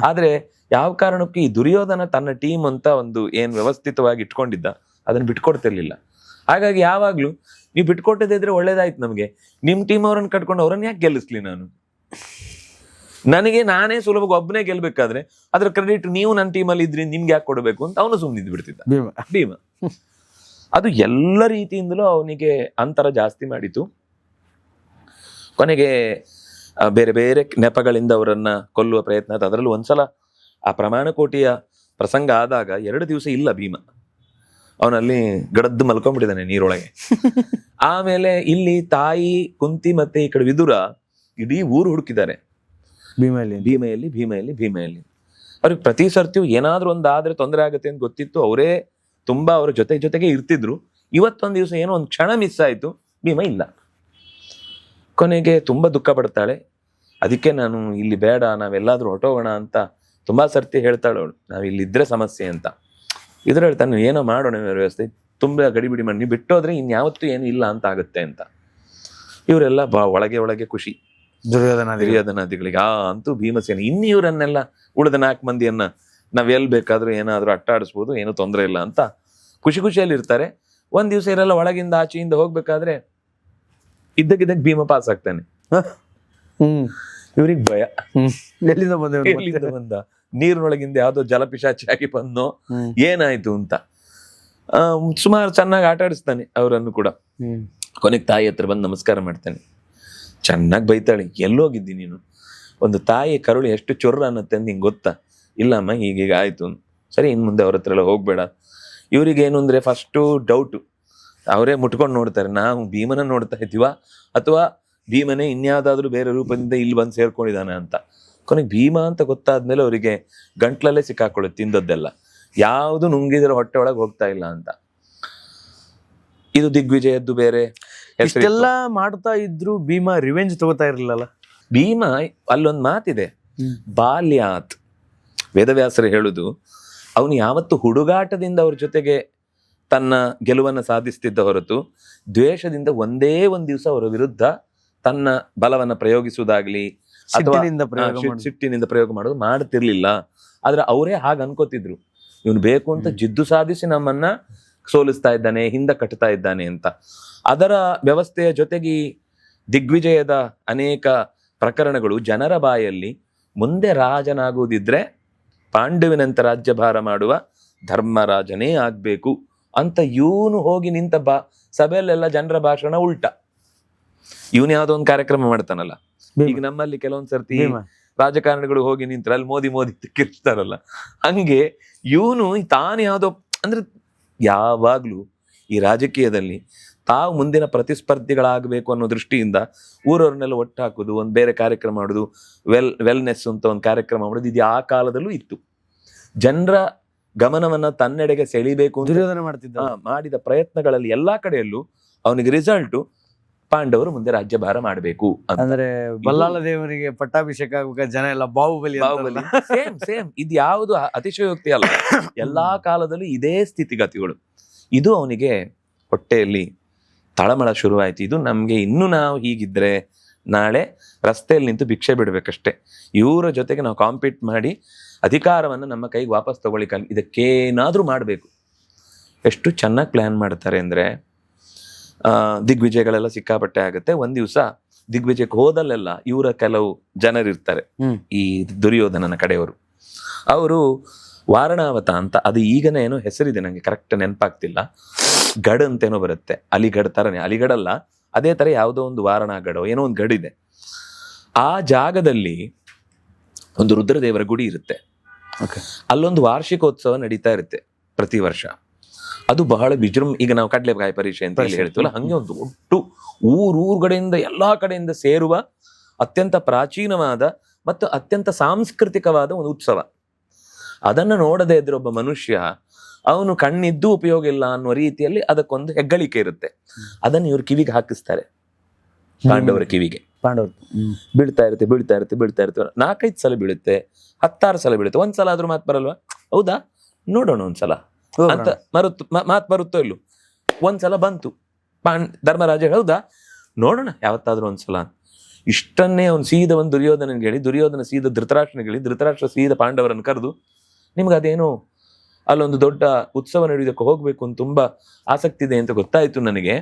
ಆದ್ರೆ ಯಾವ ಕಾರಣಕ್ಕೂ ಈ ದುರ್ಯೋಧನ ತನ್ನ ಟೀಮ್ ಅಂತ ಒಂದು ಏನ್ ವ್ಯವಸ್ಥಿತವಾಗಿ ಇಟ್ಕೊಂಡಿದ್ದ, ಅದನ್ನ ಬಿಟ್ಕೊಡ್ತಿರ್ಲಿಲ್ಲ. ಹಾಗಾಗಿ ಯಾವಾಗ್ಲೂ ನೀವು ಬಿಟ್ಕೊಟ್ಟದಿದ್ರೆ ಒಳ್ಳೇದಾಯ್ತು ನಮ್ಗೆ, ನಿಮ್ ಟೀಮ್ ಅವ್ರನ್ನ ಕಟ್ಕೊಂಡು ಅವ್ರನ್ನ ಯಾಕೆ ಗೆಲ್ಲಿಸ್ಲಿ ನಾನು? ನನಗೆ ನಾನೇ ಸುಲಭವಾಗಿ ಒಬ್ಬನೇ ಗೆಲ್ಬೇಕಾದ್ರೆ ಅದ್ರ ಕ್ರೆಡಿಟ್ ನೀವು ನನ್ನ ಟೀಮಲ್ಲಿ ಇದ್ರಿ, ನಿಮ್ಗೆ ಯಾಕೆ ಕೊಡಬೇಕು ಅಂತ ಅವನು ಸುಮ್ಮನಿದ್ದು ಬಿಡ್ತಿದ್ದ ಭೀಮ. ಅದು ಎಲ್ಲ ರೀತಿಯಿಂದಲೂ ಅವನಿಗೆ ಅಂತರ ಜಾಸ್ತಿ ಮಾಡಿತು. ಕೊನೆಗೆ ಬೇರೆ ಬೇರೆ ನೆಪಗಳಿಂದ ಅವರನ್ನ ಕೊಲ್ಲುವ ಪ್ರಯತ್ನ ಆಯ್ತು. ಅದರಲ್ಲೂ ಒಂದ್ಸಲ ಆ ಪ್ರಮಾಣಕೋಟಿಯ ಪ್ರಸಂಗ ಆದಾಗ 2 ದಿವಸ ಇಲ್ಲ ಭೀಮ, ಅವನಲ್ಲಿ ಗಡದ್ದು ಮಲ್ಕೊಂಡ್ಬಿಟ್ಟಿದ್ದಾನೆ ನೀರೊಳಗೆ. ಆಮೇಲೆ ಇಲ್ಲಿ ತಾಯಿ ಕುಂತಿ ಮತ್ತೆ ಈ ಕಡೆ ವಿದುರ ಇಡೀ ಊರು ಹುಡುಕಿದ್ದಾರೆ ಭೀಮೆಯಲ್ಲಿ. ಅವ್ರಿಗೆ ಪ್ರತಿ ಸರ್ತಿಯೂ ಏನಾದ್ರೂ ಒಂದಾದ್ರೆ ತೊಂದರೆ ಆಗುತ್ತೆ ಅಂತ ಗೊತ್ತಿತ್ತು. ಅವರೇ ತುಂಬಾ ಅವ್ರ ಜೊತೆಗೆ ಇರ್ತಿದ್ರು. ಇವತ್ತೊಂದು ದಿವಸ ಏನೋ ಒಂದು ಕ್ಷಣ ಮಿಸ್ ಆಯ್ತು, ಭೀಮ ಇಲ್ಲ. ಕೊನೆಗೆ ತುಂಬಾ ದುಃಖ ಪಡ್ತಾಳೆ. ಅದಕ್ಕೆ ನಾನು ಇಲ್ಲಿ ಬೇಡ, ನಾವೆಲ್ಲಾದ್ರೂ ಹೊಟ್ಟೋಗೋಣ ಅಂತ ತುಂಬಾ ಸರ್ತಿ ಹೇಳ್ತಾಳೆ ಅವಳು, ನಾವ್ ಇಲ್ಲಿದ್ರೆ ಸಮಸ್ಯೆ ಅಂತ. ಇದ್ರ ಹೇಳ್ತಾನೆ, ಏನೋ ಮಾಡೋಣ ವ್ಯವಸ್ಥೆ, ತುಂಬಾ ಗಡಿಬಿಡಿ ಮಾಡಿ ನೀವು ಬಿಟ್ಟೋದ್ರೆ ಇನ್ಯಾವತ್ತೂ ಏನು ಇಲ್ಲ ಅಂತ ಆಗುತ್ತೆ ಅಂತ. ಇವರೆಲ್ಲ ಒಳಗೆ ಖುಷಿ. ದುರ್ಯೋಧನಾದಿಗಳು. ಅಂತೂ ಭೀಮಸೇನ ಇನ್ನಿವರನ್ನೆಲ್ಲ ಉಳಿದ 4 ಮಂದಿಯನ್ನ ನಾವ್ ಎಲ್ ಬೇಕಾದ್ರೂ ಏನಾದ್ರೂ ಅಟ್ಟಾಡಿಸ್ಬೋದು, ಏನೂ ತೊಂದರೆ ಇಲ್ಲ ಅಂತ ಖುಷಿಯಲ್ಲಿ ಇರ್ತಾರೆ. ಒಂದ್ ದಿವ್ಸ ಇರೆಲ್ಲ ಒಳಗಿಂದ ಆಚೆಯಿಂದ ಹೋಗ್ಬೇಕಾದ್ರೆ ಇದ್ದಕ್ಕಿದ್ದಕ್ ಭೀಮ ಪಾಸ್ ಆಗ್ತಾನೆ. ಇವ್ರಿಗೆ ಭಯ, ಎಲ್ಲಿಂದ ಬಂದ ನೀರಿನೊಳಗಿಂದ ಯಾವ್ದೋ ಜಲಪಿಶಾಚಿ ಆಗಿ ಬಂದೋ ಏನಾಯ್ತು ಅಂತ. ಸುಮಾರು ಚೆನ್ನಾಗಿ ಆಟ ಆಡಿಸ್ತಾನೆ ಅವರನ್ನು ಕೂಡ. ಕೊನೆಗೆ ತಾಯಿ ಹತ್ರ ಬಂದು ನಮಸ್ಕಾರ ಮಾಡ್ತಾನೆ. ಚೆನ್ನಾಗಿ ಬೈತಾಳೆ, ಎಲ್ಲೋಗಿದ್ದಿ ನೀನು, ಒಂದು ತಾಯಿ ಕರುಳು ಎಷ್ಟು ಚೊರ್ರ ಅನ್ನತ್ತೆ ಅಂತ ಹಿಂಗೆ ಗೊತ್ತಾ? ಇಲ್ಲಮ್ಮ ಹೀಗೀಗ ಆಯ್ತು. ಸರಿ, ಇನ್ ಮುಂದೆ ಅವ್ರ ಹತ್ರ ಎಲ್ಲ ಹೋಗ್ಬೇಡ. ಇವ್ರಿಗೇನು ಅಂದ್ರೆ ಫಸ್ಟು ಡೌಟು, ಅವರೇ ಮುಟ್ಕೊಂಡು ನೋಡ್ತಾರೆ, ನಾವು ಭೀಮನ ನೋಡ್ತಾ ಇದ್ದೀವ ಅಥವಾ ಭೀಮನೇ ಇನ್ಯಾವುದಾದ್ರೂ ಬೇರೆ ರೂಪದಿಂದ ಇಲ್ಲಿ ಬಂದು ಸೇರ್ಕೊಂಡಿದ್ದಾನೆ ಅಂತ. ಕೊನೆಗೆ ಭೀಮ ಅಂತ ಗೊತ್ತಾದ್ಮೇಲೆ ಅವರಿಗೆ ಗಂಟ್ಲಲ್ಲೇ ಸಿಕ್ಕಾಕೊಳ್ಳುತ್ತೆ ತಿಂದದ್ದೆಲ್ಲ, ಯಾವುದು ನುಂಗಿದ್ರೆ ಹೊಟ್ಟೆ ಒಳಗೆ ಹೋಗ್ತಾ ಇಲ್ಲ ಅಂತ. ಇದು ದಿಗ್ವಿಜಯದ್ದು ಬೇರೆ ಇಷ್ಟೆಲ್ಲ ಮಾಡ್ತಾ ಇದ್ರು ಭೀಮ ರಿವೆಂಜ್ ತಗೋತಾ ಇರ್ಲಿಲ್ಲಲ್ಲ. ಭೀಮ ಅಲ್ಲೊಂದು ಮಾತಿದೆ, ಬಾಲ್ಯಾತ್, ವೇದವ್ಯಾಸರು ಹೇಳುದು, ಅವನು ಯಾವತ್ತು ಹುಡುಗಾಟದಿಂದ ಅವ್ರ ಜೊತೆಗೆ ತನ್ನ ಗೆಲುವನ್ನು ಸಾಧಿಸ್ತಿದ್ದ ಹೊರತು ದ್ವೇಷದಿಂದ ಒಂದೇ ಒಂದ್ ದಿವಸ ಅವರ ವಿರುದ್ಧ ತನ್ನ ಬಲವನ್ನ ಪ್ರಯೋಗಿಸುವುದಾಗ್ಲಿ ಅಥವಾ ಸಿಟ್ಟಿನಿಂದ ಪ್ರಯೋಗ ಮಾಡೋದು ಮಾಡ್ತಿರ್ಲಿಲ್ಲ. ಆದ್ರೆ ಅವರೇ ಹಾಗೆ ಅನ್ಕೋತಿದ್ರು, ಇವನು ಬೇಕು ಅಂತ ಜಿದ್ದು ಸಾಧಿಸಿ ನಮ್ಮನ್ನ ಸೋಲಿಸ್ತಾ ಇದ್ದಾನೆ, ಹಿಂದ ಕಟ್ತಾ ಇದ್ದಾನೆ ಅಂತ. ಅದರ ವ್ಯವಸ್ಥೆಯ ಜೊತೆಗೆ ದಿಗ್ವಿಜಯದ ಅನೇಕ ಪ್ರಕರಣಗಳು ಜನರ ಬಾಯಲ್ಲಿ ಮುಂದೆ ರಾಜನಾಗುವುದಿದ್ರೆ ಪಾಂಡುವಿನಂತ ರಾಜ್ಯಭಾರ ಮಾಡುವ ಧರ್ಮರಾಜನೇ ಆಗ್ಬೇಕು ಅಂತ ಇವನು ಹೋಗಿ ನಿಂತ ಸಭೆಯಲ್ಲೆಲ್ಲ ಜನರ ಭಾಷಣ ಉಲ್ಟಾ. ಇವನು ಯಾವ್ದೋ ಒಂದು ಕಾರ್ಯಕ್ರಮ ಮಾಡ್ತಾನಲ್ಲ, ಈಗ ನಮ್ಮಲ್ಲಿ ಕೆಲವೊಂದ್ಸರ್ತಿ ರಾಜಕಾರಣಿಗಳು ಹೋಗಿ ನಿಂತ್ರೆ ಅಲ್ಲಿ ಮೋದಿ ತಿಕ್ಕಿರ್ತಾರಲ್ಲ, ಹಂಗೆ ಇವನು ತಾನು ಯಾವ್ದೋ ಅಂದ್ರೆ ಯಾವಾಗ್ಲೂ ಈ ರಾಜಕೀಯದಲ್ಲಿ ತಾವು ಮುಂದಿನ ಪ್ರತಿಸ್ಪರ್ಧಿಗಳಾಗಬೇಕು ಅನ್ನೋ ದೃಷ್ಟಿಯಿಂದ ಊರವ್ರನ್ನೆಲ್ಲ ಒಟ್ಟು ಹಾಕುದು, ಒಂದು ಬೇರೆ ಕಾರ್ಯಕ್ರಮ ಮಾಡೋದು, ವೆಲ್ನೆಸ್ ಅಂತ ಒಂದು ಕಾರ್ಯಕ್ರಮ ಮಾಡೋದು, ಇದು ಆ ಕಾಲದಲ್ಲೂ ಇತ್ತು. ಜನರ ಗಮನವನ್ನ ತನ್ನೆಡೆಗೆ ಸೆಳಿಬೇಕು ದುರ್ಯೋಧನ ಮಾಡ್ತಿದ್ದ. ಮಾಡಿದ ಪ್ರಯತ್ನಗಳಲ್ಲಿ ಎಲ್ಲಾ ಕಡೆಯಲ್ಲೂ ಅವನಿಗೆ ರಿಸಲ್ಟ್ ಪಾಂಡವರು ಮುಂದೆ ರಾಜ್ಯಭಾರ ಮಾಡಬೇಕು ಅಂದ್ರೆ ಬಲ್ಲಾಳ ದೇವರಿಗೆ ಪಟ್ಟಾಭಿಷೇಕ ಆಗ್ಬೇಕ, ಜನ ಎಲ್ಲ ಬಾಹುಬಲಿ. ಸೇಮ್ ಇದು ಯಾವುದು ಅತಿಶಯೋಕ್ತಿ ಅಲ್ಲ, ಎಲ್ಲಾ ಕಾಲದಲ್ಲೂ ಇದೇ ಸ್ಥಿತಿಗತಿಗಳು. ಇದು ಅವನಿಗೆ ಹೊಟ್ಟೆಯಲ್ಲಿ ತಳಮಳ ಶುರುವಾಯ್ತು. ಇದು ನಮ್ಗೆ ಇನ್ನು ನಾವು ಹೀಗಿದ್ರೆ ನಾಳೆ ರಸ್ತೆಯಲ್ಲಿ ನಿಂತು ಭಿಕ್ಷೆ ಬಿಡ್ಬೇಕಷ್ಟೆ, ಇವರ ಜೊತೆಗೆ ನಾವು ಕಾಂಪೀಟ್ ಮಾಡಿ ಅಧಿಕಾರವನ್ನು ನಮ್ಮ ಕೈಗೆ ವಾಪಸ್ ತಗೊಳ್ಳಿಕ್ಕೆ ಇದಕ್ಕೇನಾದ್ರೂ ಮಾಡಬೇಕು. ಎಷ್ಟು ಚೆನ್ನಾಗಿ ಪ್ಲಾನ್ ಮಾಡ್ತಾರೆ ಅಂದ್ರೆ ದಿಗ್ವಿಜಯಗಳೆಲ್ಲ ಸಿಕ್ಕಾಪಟ್ಟೆ ಆಗುತ್ತೆ. ಒಂದ್ ದಿವಸ ದಿಗ್ವಿಜಯಕ್ಕೆ ಹೋದಲ್ಲೆಲ್ಲ ಇವರ ಕೆಲವು ಜನರಿರ್ತಾರೆ, ಈ ದುರ್ಯೋಧನನ ಕಡೆಯವರು. ಅವರು ವಾರಣಾವತ ಅಂತ, ಅದು ಈಗನೇ ಏನೋ ಹೆಸರಿದೆ, ನಂಗೆ ಕರೆಕ್ಟ್ ನೆನಪಾಗ್ತಿಲ್ಲ, ಗಡ್ ಅಂತೇನೋ ಬರುತ್ತೆ, ಅಲಿಗಡ್ ತರನೇ, ಅಲಿಗಡಲ್ಲ ಅದೇ ತರ ಯಾವುದೋ ಒಂದು ವಾರಣಾಗಡೋ ಏನೋ ಒಂದು ಗಡಿದೆ. ಆ ಜಾಗದಲ್ಲಿ ಒಂದು ರುದ್ರದೇವರ ಗುಡಿ ಇರುತ್ತೆ. ಅಲ್ಲೊಂದು ವಾರ್ಷಿಕೋತ್ಸವ ನಡೀತಾ ಇರುತ್ತೆ ಪ್ರತಿ ವರ್ಷ. ಅದು ಬಹಳ ಈಗ ನಾವು ಕಡ್ಲೆಕಾಯಿ ಪರೀಕ್ಷೆ ಅಂತ ಹೇಳಿ ಹೇಳ್ತೀವಲ್ಲ, ಹಂಗೆ ಒಂದು ಒಟ್ಟು ಊರುಗಡೆಯಿಂದ ಎಲ್ಲಾ ಕಡೆಯಿಂದ ಸೇರುವ ಅತ್ಯಂತ ಪ್ರಾಚೀನವಾದ ಮತ್ತು ಅತ್ಯಂತ ಸಾಂಸ್ಕೃತಿಕವಾದ ಒಂದು ಉತ್ಸವ. ಅದನ್ನು ನೋಡದೇ ಇದ್ರೆ ಒಬ್ಬ ಮನುಷ್ಯ ಅವನು ಕಣ್ಣಿದ್ದು ಉಪಯೋಗ ಇಲ್ಲ ಅನ್ನುವ ರೀತಿಯಲ್ಲಿ ಅದಕ್ಕೊಂದು ಹೆಗ್ಗಳಿಕೆ ಇರುತ್ತೆ. ಅದನ್ನು ಇವ್ರು ಕಿವಿಗೆ ಹಾಕಿಸ್ತಾರೆ, ಪಾಂಡವರ ಕಿವಿಗೆ. ಬೀಳ್ತಾ ಇರುತ್ತೆ 4-5 ಸಲ ಬೀಳುತ್ತೆ, 10-6 ಸಲ ಬೀಳುತ್ತೆ. ಒಂದ್ಸಲ ಆದ್ರೂ ಮಾತು ಬರಲ್ವಾ? ಹೌದಾ, ನೋಡೋಣ ಒಂದ್ಸಲ ಅಂತ ಮಾತು ಬರುತ್ತೋ ಇಲ್ಲೋ. ಒಂದ್ಸಲ ಬಂತು, ಧರ್ಮರಾಜ ಹೌದಾ ನೋಡೋಣ ಯಾವತ್ತಾದ್ರೂ ಒಂದ್ಸಲ. ಇಷ್ಟನ್ನೇ ಅವ್ನು ಸೀದ ಒಂದು ದುರ್ಯೋಧನನಿಗೆ ಹೇಳಿ, ದುರ್ಯೋಧನ ಸೀದ ಧೃತರಾಷ್ಟ್ರನಿಗೆ ಹೇಳಿ, ಧೃತರಾಷ್ಟ್ರ ಸೀದ ಪಾಂಡವರನ್ನು ಕರೆದು, ನಿಮ್ಗೆ ಅದೇನೋ ಅಲ್ಲೊಂದು ದೊಡ್ಡ ಉತ್ಸವ ನಡೆಯೋದಕ್ಕೆ ಹೋಗ್ಬೇಕು ಅಂತ ತುಂಬಾ ಆಸಕ್ತಿ ಇದೆ ಅಂತ ಗೊತ್ತಾಯ್ತು ನನಗೆ.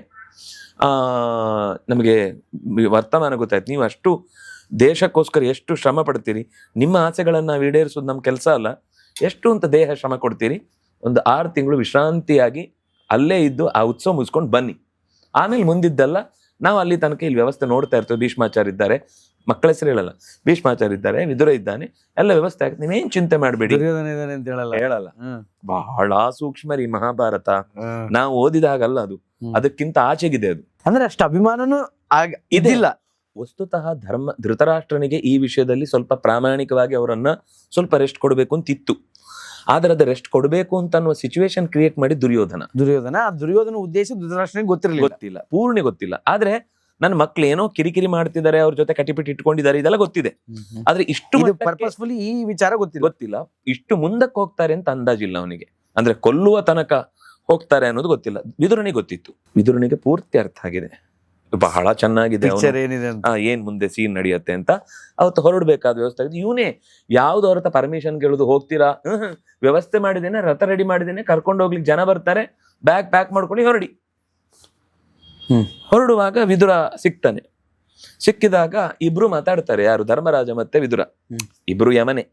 ನಮಗೆ ವರ್ತಮಾನ ಗೊತ್ತಾಯ್ತು, ನೀವು ಅಷ್ಟು ದೇಶಕ್ಕೋಸ್ಕರ ಎಷ್ಟು ಶ್ರಮ ಪಡ್ತೀರಿ, ನಿಮ್ಮ ಆಸೆಗಳನ್ನ ನಾವು ಈಡೇರಿಸೋದು ನಮ್ಮ ಕೆಲಸ ಅಲ್ಲ, ಎಷ್ಟು ಅಂತ ದೇಹ ಶ್ರಮ ಕೊಡ್ತೀರಿ, ಒಂದು 6 ತಿಂಗಳು ವಿಶ್ರಾಂತಿಯಾಗಿ ಅಲ್ಲೇ ಇದ್ದು ಆ ಉತ್ಸವ ಮುಗಿಸ್ಕೊಂಡು ಬನ್ನಿ, ಆಮೇಲೆ ಮುಂದಿದ್ದಲ್ಲ ನಾವು ಅಲ್ಲಿ ತನಕ ಇಲ್ಲಿ ವ್ಯವಸ್ಥೆ ನೋಡ್ತಾ ಇರ್ತೇವೆ. ಭೀಷ್ಮಾಚಾರ್ಯ ಇದ್ದಾರೆ, ಮಕ್ಕಳ ಹೆಸರು ಹೇಳಲ್ಲ, ಭೀಷ್ಮಾಚಾರ್ಯ ಇದ್ದಾರೆ, ವಿದುರ ಇದ್ದಾನೆ, ಎಲ್ಲ ವ್ಯವಸ್ಥೆ ಆಗುತ್ತೆ, ನೀವೇನ್ ಚಿಂತೆ ಮಾಡ್ಬೇಡಿ. ಹೇಳಲ್ಲ, ಬಹಳ ಸೂಕ್ಷ್ಮ ರೀ ಮಹಾಭಾರತ. ನಾವು ಓದಿದ ಹಾಗಲ್ಲ ಅದು, ಅದಕ್ಕಿಂತ ಆಚೆಗಿದೆ ಅದು. ಅಂದ್ರೆ ಅಷ್ಟು ಅಭಿಮಾನನೂ ಇದಿಲ್ಲ. ವಸ್ತುತಃ ಧೃತರಾಷ್ಟ್ರನಿಗೆ ಈ ವಿಷಯದಲ್ಲಿ ಸ್ವಲ್ಪ ಪ್ರಾಮಾಣಿಕವಾಗಿ ಅವರನ್ನ ಸ್ವಲ್ಪ ರೆಸ್ಟ್ ಕೊಡಬೇಕು ಅಂತಿತ್ತು. ಆದ್ರೆ ಅದು ರೆಸ್ಟ್ ಕೊಡಬೇಕು ಅಂತ ಅನ್ನುವ ಸಿಚುವೇಶನ್ ಕ್ರಿಯೇಟ್ ಮಾಡಿ ದುರ್ಯೋಧನ ಉದ್ದೇಶ ಧೃತರಾಷ್ಟ್ರನಿಗೆ ಗೊತ್ತಿಲ್ಲ, ಪೂರ್ಣ ಗೊತ್ತಿಲ್ಲ. ಆದ್ರೆ ನನ್ನ ಮಕ್ಳು ಏನೋ ಕಿರಿಕಿರಿ ಮಾಡ್ತಿದ್ದಾರೆ, ಅವ್ರ ಜೊತೆ ಕಟಿಪಿಟಿ ಇಟ್ಕೊಂಡಿದ್ದಾರೆ, ಇದೆಲ್ಲ ಗೊತ್ತಿದೆ. ಆದ್ರೆ ಇಷ್ಟು ಪರ್ಪಸ್ಫುಲಿ ಈ ವಿಚಾರ ಗೊತ್ತಿಲ್ಲ. ಇಷ್ಟು ಮುಂದಕ್ಕೆ ಹೋಗ್ತಾರೆ ಅಂತ ಅಂದಾಜಿಲ್ಲ ಅವನಿಗೆ. ಅಂದ್ರೆ ಕೊಲ್ಲುವ ತನಕ ಹೋಗ್ತಾರೆ ಅನ್ನೋದು ಗೊತ್ತಿಲ್ಲ. ವಿದುರನಿಗೆ ಗೊತ್ತಿತ್ತು, ವಿದುರನಿಗೆ ಪೂರ್ತಿ ಅರ್ಥ ಆಗಿದೆ. ಬಹಳ ಚೆನ್ನಾಗಿದೆ ಪಿಕ್ಚರ್ ಏನಿದೆ ಅಂತ. ಏನ್ ಮುಂದೆ ಸೀನ್ ನಡೆಯುತ್ತೆ ಅಂತ ಅವತ್ತು ಹೊರಡ್ಬೇಕಾದ ವ್ಯವಸ್ಥೆ ಆಗಿದೆ. ಇವನೇ ಯಾವ್ದು ಅವ್ರ ಹತ್ರ ಪರ್ಮಿಷನ್ ಕೇಳುದು, ಹೋಗ್ತೀರಾ, ವ್ಯವಸ್ಥೆ ಮಾಡಿದ್ದೇನೆ, ರಥ ರೆಡಿ ಮಾಡಿದ್ದೇನೆ, ಕರ್ಕೊಂಡು ಹೋಗ್ಲಿಕ್ಕೆ ಜನ ಬರ್ತಾರೆ, ಬ್ಯಾಗ್ ಪ್ಯಾಕ್ ಮಾಡ್ಕೊಂಡು ಹೊರಡಿ. ಹೊರಡುವಾಗ ವಿದುರ ಸಿಗ್ತಾನೆ. ಸಿಕ್ಕಿದಾಗ ಇಬ್ರು ಮಾತಾಡ್ತಾರೆ, ಯಾರು, ಧರ್ಮರಾಜ ಮತ್ತೆ ವಿದುರ. ಇಬ್ರು ಯಮನೆ.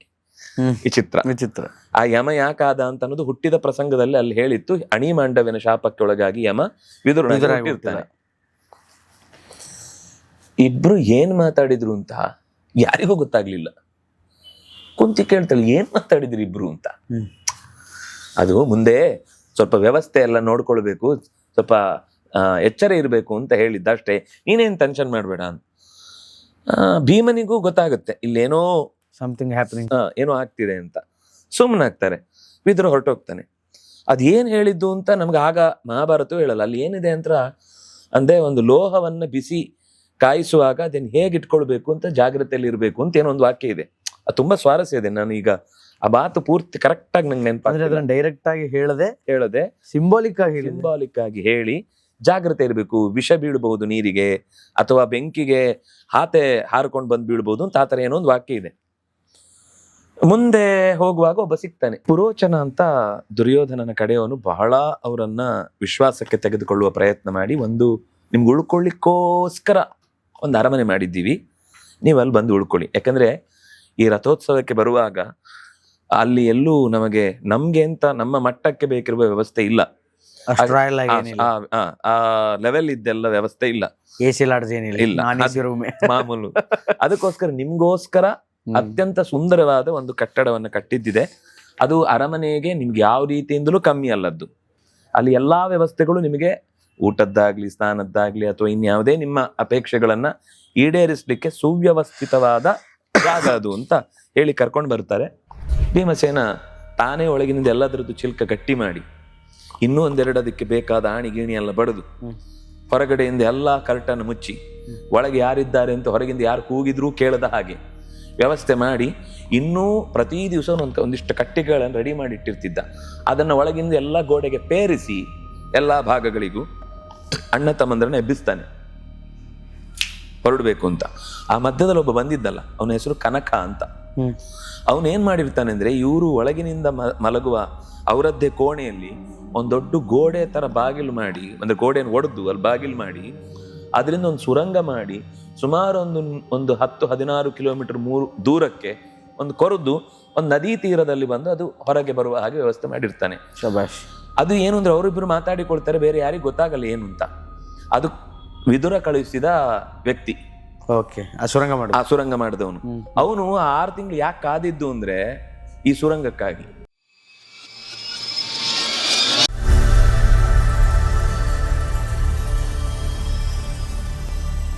ವಿಚಿತ್ರ. ಆ ಯಮ ಯಾಕಾದ ಅಂತ ಅನ್ನೋದು ಹುಟ್ಟಿದ ಪ್ರಸಂಗದಲ್ಲಿ ಅಲ್ಲಿ ಹೇಳಿತ್ತು. ಅಣಿಮಾಂಡವ್ಯನ ಶಾಪಕ್ಕೆ ಒಳಗಾಗಿ ಯಮ ವಿದುರನಾಗಿರ್ತಾನೆ. ಇಬ್ರು ಏನ್ ಮಾತಾಡಿದ್ರು ಅಂತ ಯಾರಿಗೂ ಗೊತ್ತಾಗ್ಲಿಲ್ಲ. ಕುಂತಿ ಕೇಳ್ತಾಳೆ, ಏನ್ ಮಾತಾಡಿದ್ರಿ ಇಬ್ರು ಅಂತ. ಅದು ಮುಂದೆ ಸ್ವಲ್ಪ ವ್ಯವಸ್ಥೆ ಎಲ್ಲ ನೋಡ್ಕೊಳ್ಬೇಕು, ಸ್ವಲ್ಪ ಎಚ್ಚರ ಇರಬೇಕು ಅಂತ ಹೇಳಿದ್ದ ಅಷ್ಟೇ. ನೀನೇನ್ ಟೆನ್ಷನ್ ಮಾಡ್ಬೇಡ ಅಂತ. ಭೀಮನಿಗೂ ಗೊತ್ತಾಗುತ್ತೆ ಇಲ್ಲೇನೋ ಸಮಥಿಂಗ್ ಹ್ಯಾಪನಿಂಗ್, ಏನೋ ಆಗ್ತಿದೆ ಅಂತ. ಸುಮ್ಮನಾಗ್ತಾರೆ. ವಿದುರ ಹೊರಟೋಗ್ತಾನೆ. ಅದೇನ್ ಹೇಳಿದ್ದು ಅಂತ ನಮ್ಗೆ ಆಗ ಮಹಾಭಾರತವೂ ಹೇಳಲ್ಲ. ಅಲ್ಲಿ ಏನಿದೆ ಅಂತ ಅಂದ್ರೆ, ಒಂದು ಲೋಹವನ್ನ ಬಿಸಿ ಕಾಯಿಸುವಾಗ ಅದನ್ನ ಹೇಗೆ ಇಟ್ಕೊಳ್ಬೇಕು ಅಂತ ಜಾಗ್ರತೆಯಲ್ಲಿ ಇರಬೇಕು ಅಂತ ಏನೋ ಒಂದು ವಾಕ್ಯ ಇದೆ. ಅದು ತುಂಬಾ ಸ್ವಾರಸ್ಯ ಇದೆ. ನಾನು ಈಗ ಆ ಮಾತು ಪೂರ್ತಿ ಕರೆಕ್ಟ್ ಆಗಿ ನಂಗೆ ನೆನಪಾಗ ಡೈರೆಕ್ಟ್ ಆಗಿ ಹೇಳದೆ ಸಿಂಬಾಲಿಕ್ ಆಗಿ ಹೇಳಿ ಜಾಗ್ರತೆ ಇರಬೇಕು. ವಿಷ ಬೀಳ್ಬಹುದು ನೀರಿಗೆ, ಅಥವಾ ಬೆಂಕಿಗೆ ಹಾತೆ ಹಾರ್ಕೊಂಡು ಬಂದು ಬೀಳ್ಬಹುದು ಅಂತ ಆತರ ಏನೋ ಒಂದು ವಾಕ್ಯ ಇದೆ. ಮುಂದೆ ಹೋಗುವಾಗ ಒಬ್ಬ ಸಿಗ್ತಾನೆ, ಪುರೋಚನ ಅಂತ. ದುರ್ಯೋಧನನ ಕಡೆಯವನು ಬಹಳ ಅವರನ್ನ ವಿಶ್ವಾಸಕ್ಕೆ ತೆಗೆದುಕೊಳ್ಳುವ ಪ್ರಯತ್ನ ಮಾಡಿ, ನಿಮ್ಗೆ ಉಳ್ಕೊಳ್ಳಿಕ್ಕೋಸ್ಕರ ಒಂದು ಅರಮನೆ ಮಾಡಿದ್ದೀವಿ, ನೀವು ಅಲ್ಲಿ ಬಂದು ಉಳ್ಕೊಳ್ಳಿ. ಯಾಕಂದ್ರೆ ಈ ರಥೋತ್ಸವಕ್ಕೆ ಬರುವಾಗ ಅಲ್ಲಿ ಎಲ್ಲೂ ನಮ್ಗೆ ಅಂತ ನಮ್ಮ ಮಟ್ಟಕ್ಕೆ ಬೇಕಿರುವ ವ್ಯವಸ್ಥೆ ಇಲ್ಲ. ಆ ಲೆವೆಲ್ ಇದ್ದೆಲ್ಲ ವ್ಯವಸ್ಥೆ ಇಲ್ಲ. ಇಲ್ಲ, ಮಾಮೂಲು. ಅದಕ್ಕೋಸ್ಕರ ನಿಮ್ಗೋಸ್ಕರ ಅತ್ಯಂತ ಸುಂದರವಾದ ಒಂದು ಕಟ್ಟಡವನ್ನು ಕಟ್ಟಿದ್ದಿದೆ. ಅದು ಅರಮನೆಗೆ ನಿಮ್ಗೆ ಯಾವ ರೀತಿಯಿಂದಲೂ ಕಮ್ಮಿ ಅಲ್ಲದ್ದು. ಅಲ್ಲಿ ಎಲ್ಲಾ ವ್ಯವಸ್ಥೆಗಳು ನಿಮಗೆ ಊಟದ್ದಾಗ್ಲಿ, ಸ್ನಾನದ್ದಾಗ್ಲಿ, ಅಥವಾ ಇನ್ಯಾವುದೇ ನಿಮ್ಮ ಅಪೇಕ್ಷೆಗಳನ್ನ ಈಡೇರಿಸಲಿಕ್ಕೆ ಸುವ್ಯವಸ್ಥಿತವಾದ ಜಾಗ ಅದು ಅಂತ ಹೇಳಿ ಕರ್ಕೊಂಡು ಬರ್ತಾರೆ. ಭೀಮಸೇನ ತಾನೇ ಒಳಗಿನಿಂದ ಎಲ್ಲದರದ್ದು ಚಿಲ್ಕ ಗಟ್ಟಿ ಮಾಡಿ, ಇನ್ನೂ ಒಂದೆರಡು ಅದಕ್ಕೆ ಬೇಕಾದ ಆಣಿ ಗೀಣಿ ಎಲ್ಲ ಬಡಿದು, ಹೊರಗಡೆಯಿಂದ ಎಲ್ಲಾ ಕರ್ಟನ್ ಮುಚ್ಚಿ, ಒಳಗೆ ಯಾರಿದ್ದಾರೆ ಅಂತ ಹೊರಗಿಂದ ಯಾರು ಕೂಗಿದ್ರೂ ಕೇಳದ ಹಾಗೆ ವ್ಯವಸ್ಥೆ ಮಾಡಿ, ಇನ್ನೂ ಪ್ರತಿ ದಿವಸ ಒಂದಿಷ್ಟು ಕಟ್ಟಿಗೆಗಳನ್ನು ರೆಡಿ ಮಾಡಿ ಇಟ್ಟಿರ್ತಿದ್ದ. ಅದನ್ನ ಒಳಗಿಂದ ಎಲ್ಲ ಗೋಡೆಗೆ ಪೇರಿಸಿ ಎಲ್ಲಾ ಭಾಗಗಳಿಗೂ ಅಣ್ಣ ತಮ್ಮಂದ್ರನ್ನ ಎಬ್ಬಿಸ್ತಾನೆ ಹೊರಡ್ಬೇಕು ಅಂತ. ಆ ಮಧ್ಯದಲ್ಲಿ ಒಬ್ಬ ಬಂದಿದ್ದಲ್ಲ, ಅವನ ಹೆಸರು ಕನಕ ಅಂತ. ಅವನೇನ್ ಮಾಡಿರ್ತಾನೆ ಅಂದ್ರೆ, ಇವರು ಒಳಗಿನಿಂದ ಮಲಗುವ ಅವರದ್ದೇ ಕೋಣೆಯಲ್ಲಿ ಒಂದ್ ದೊಡ್ಡ ಗೋಡೆ ತರ ಬಾಗಿಲು ಮಾಡಿ, ಅಂದ್ರೆ ಗೋಡೆಯನ್ನು ಒಡೆದು ಅಲ್ಲಿ ಬಾಗಿಲು ಮಾಡಿ, ಅದರಿಂದ ಒಂದು ಸುರಂಗ ಮಾಡಿ ಸುಮಾರು ಒಂದು 10-16 ಕಿಲೋಮೀಟರ್ ದೂರಕ್ಕೆ ಒಂದು ಕೊರೆದು ಒಂದು ನದಿ ತೀರದಲ್ಲಿ ಬಂದು ಅದು ಹೊರಗೆ ಬರುವ ಹಾಗೆ ವ್ಯವಸ್ಥೆ ಮಾಡಿರ್ತಾನೆ. ಶಬಾಷ್. ಅದು ಏನು ಅಂದ್ರೆ, ಅವರಿಬ್ಬರು ಮಾತಾಡಿಕೊಳ್ತಾರೆ, ಬೇರೆ ಯಾರಿಗೂ ಗೊತ್ತಾಗಲ್ಲ ಏನು ಅಂತ. ಅದು ವಿದುರ ಕಳುಹಿಸಿದ ವ್ಯಕ್ತಿ. ಆ ಸುರಂಗ ಮಾಡಿದವನು. ಅವನು 6 ತಿಂಗಳು ಯಾಕೆ ಕಾದಿದ್ದು ಅಂದ್ರೆ ಈ ಸುರಂಗಕ್ಕಾಗಿ.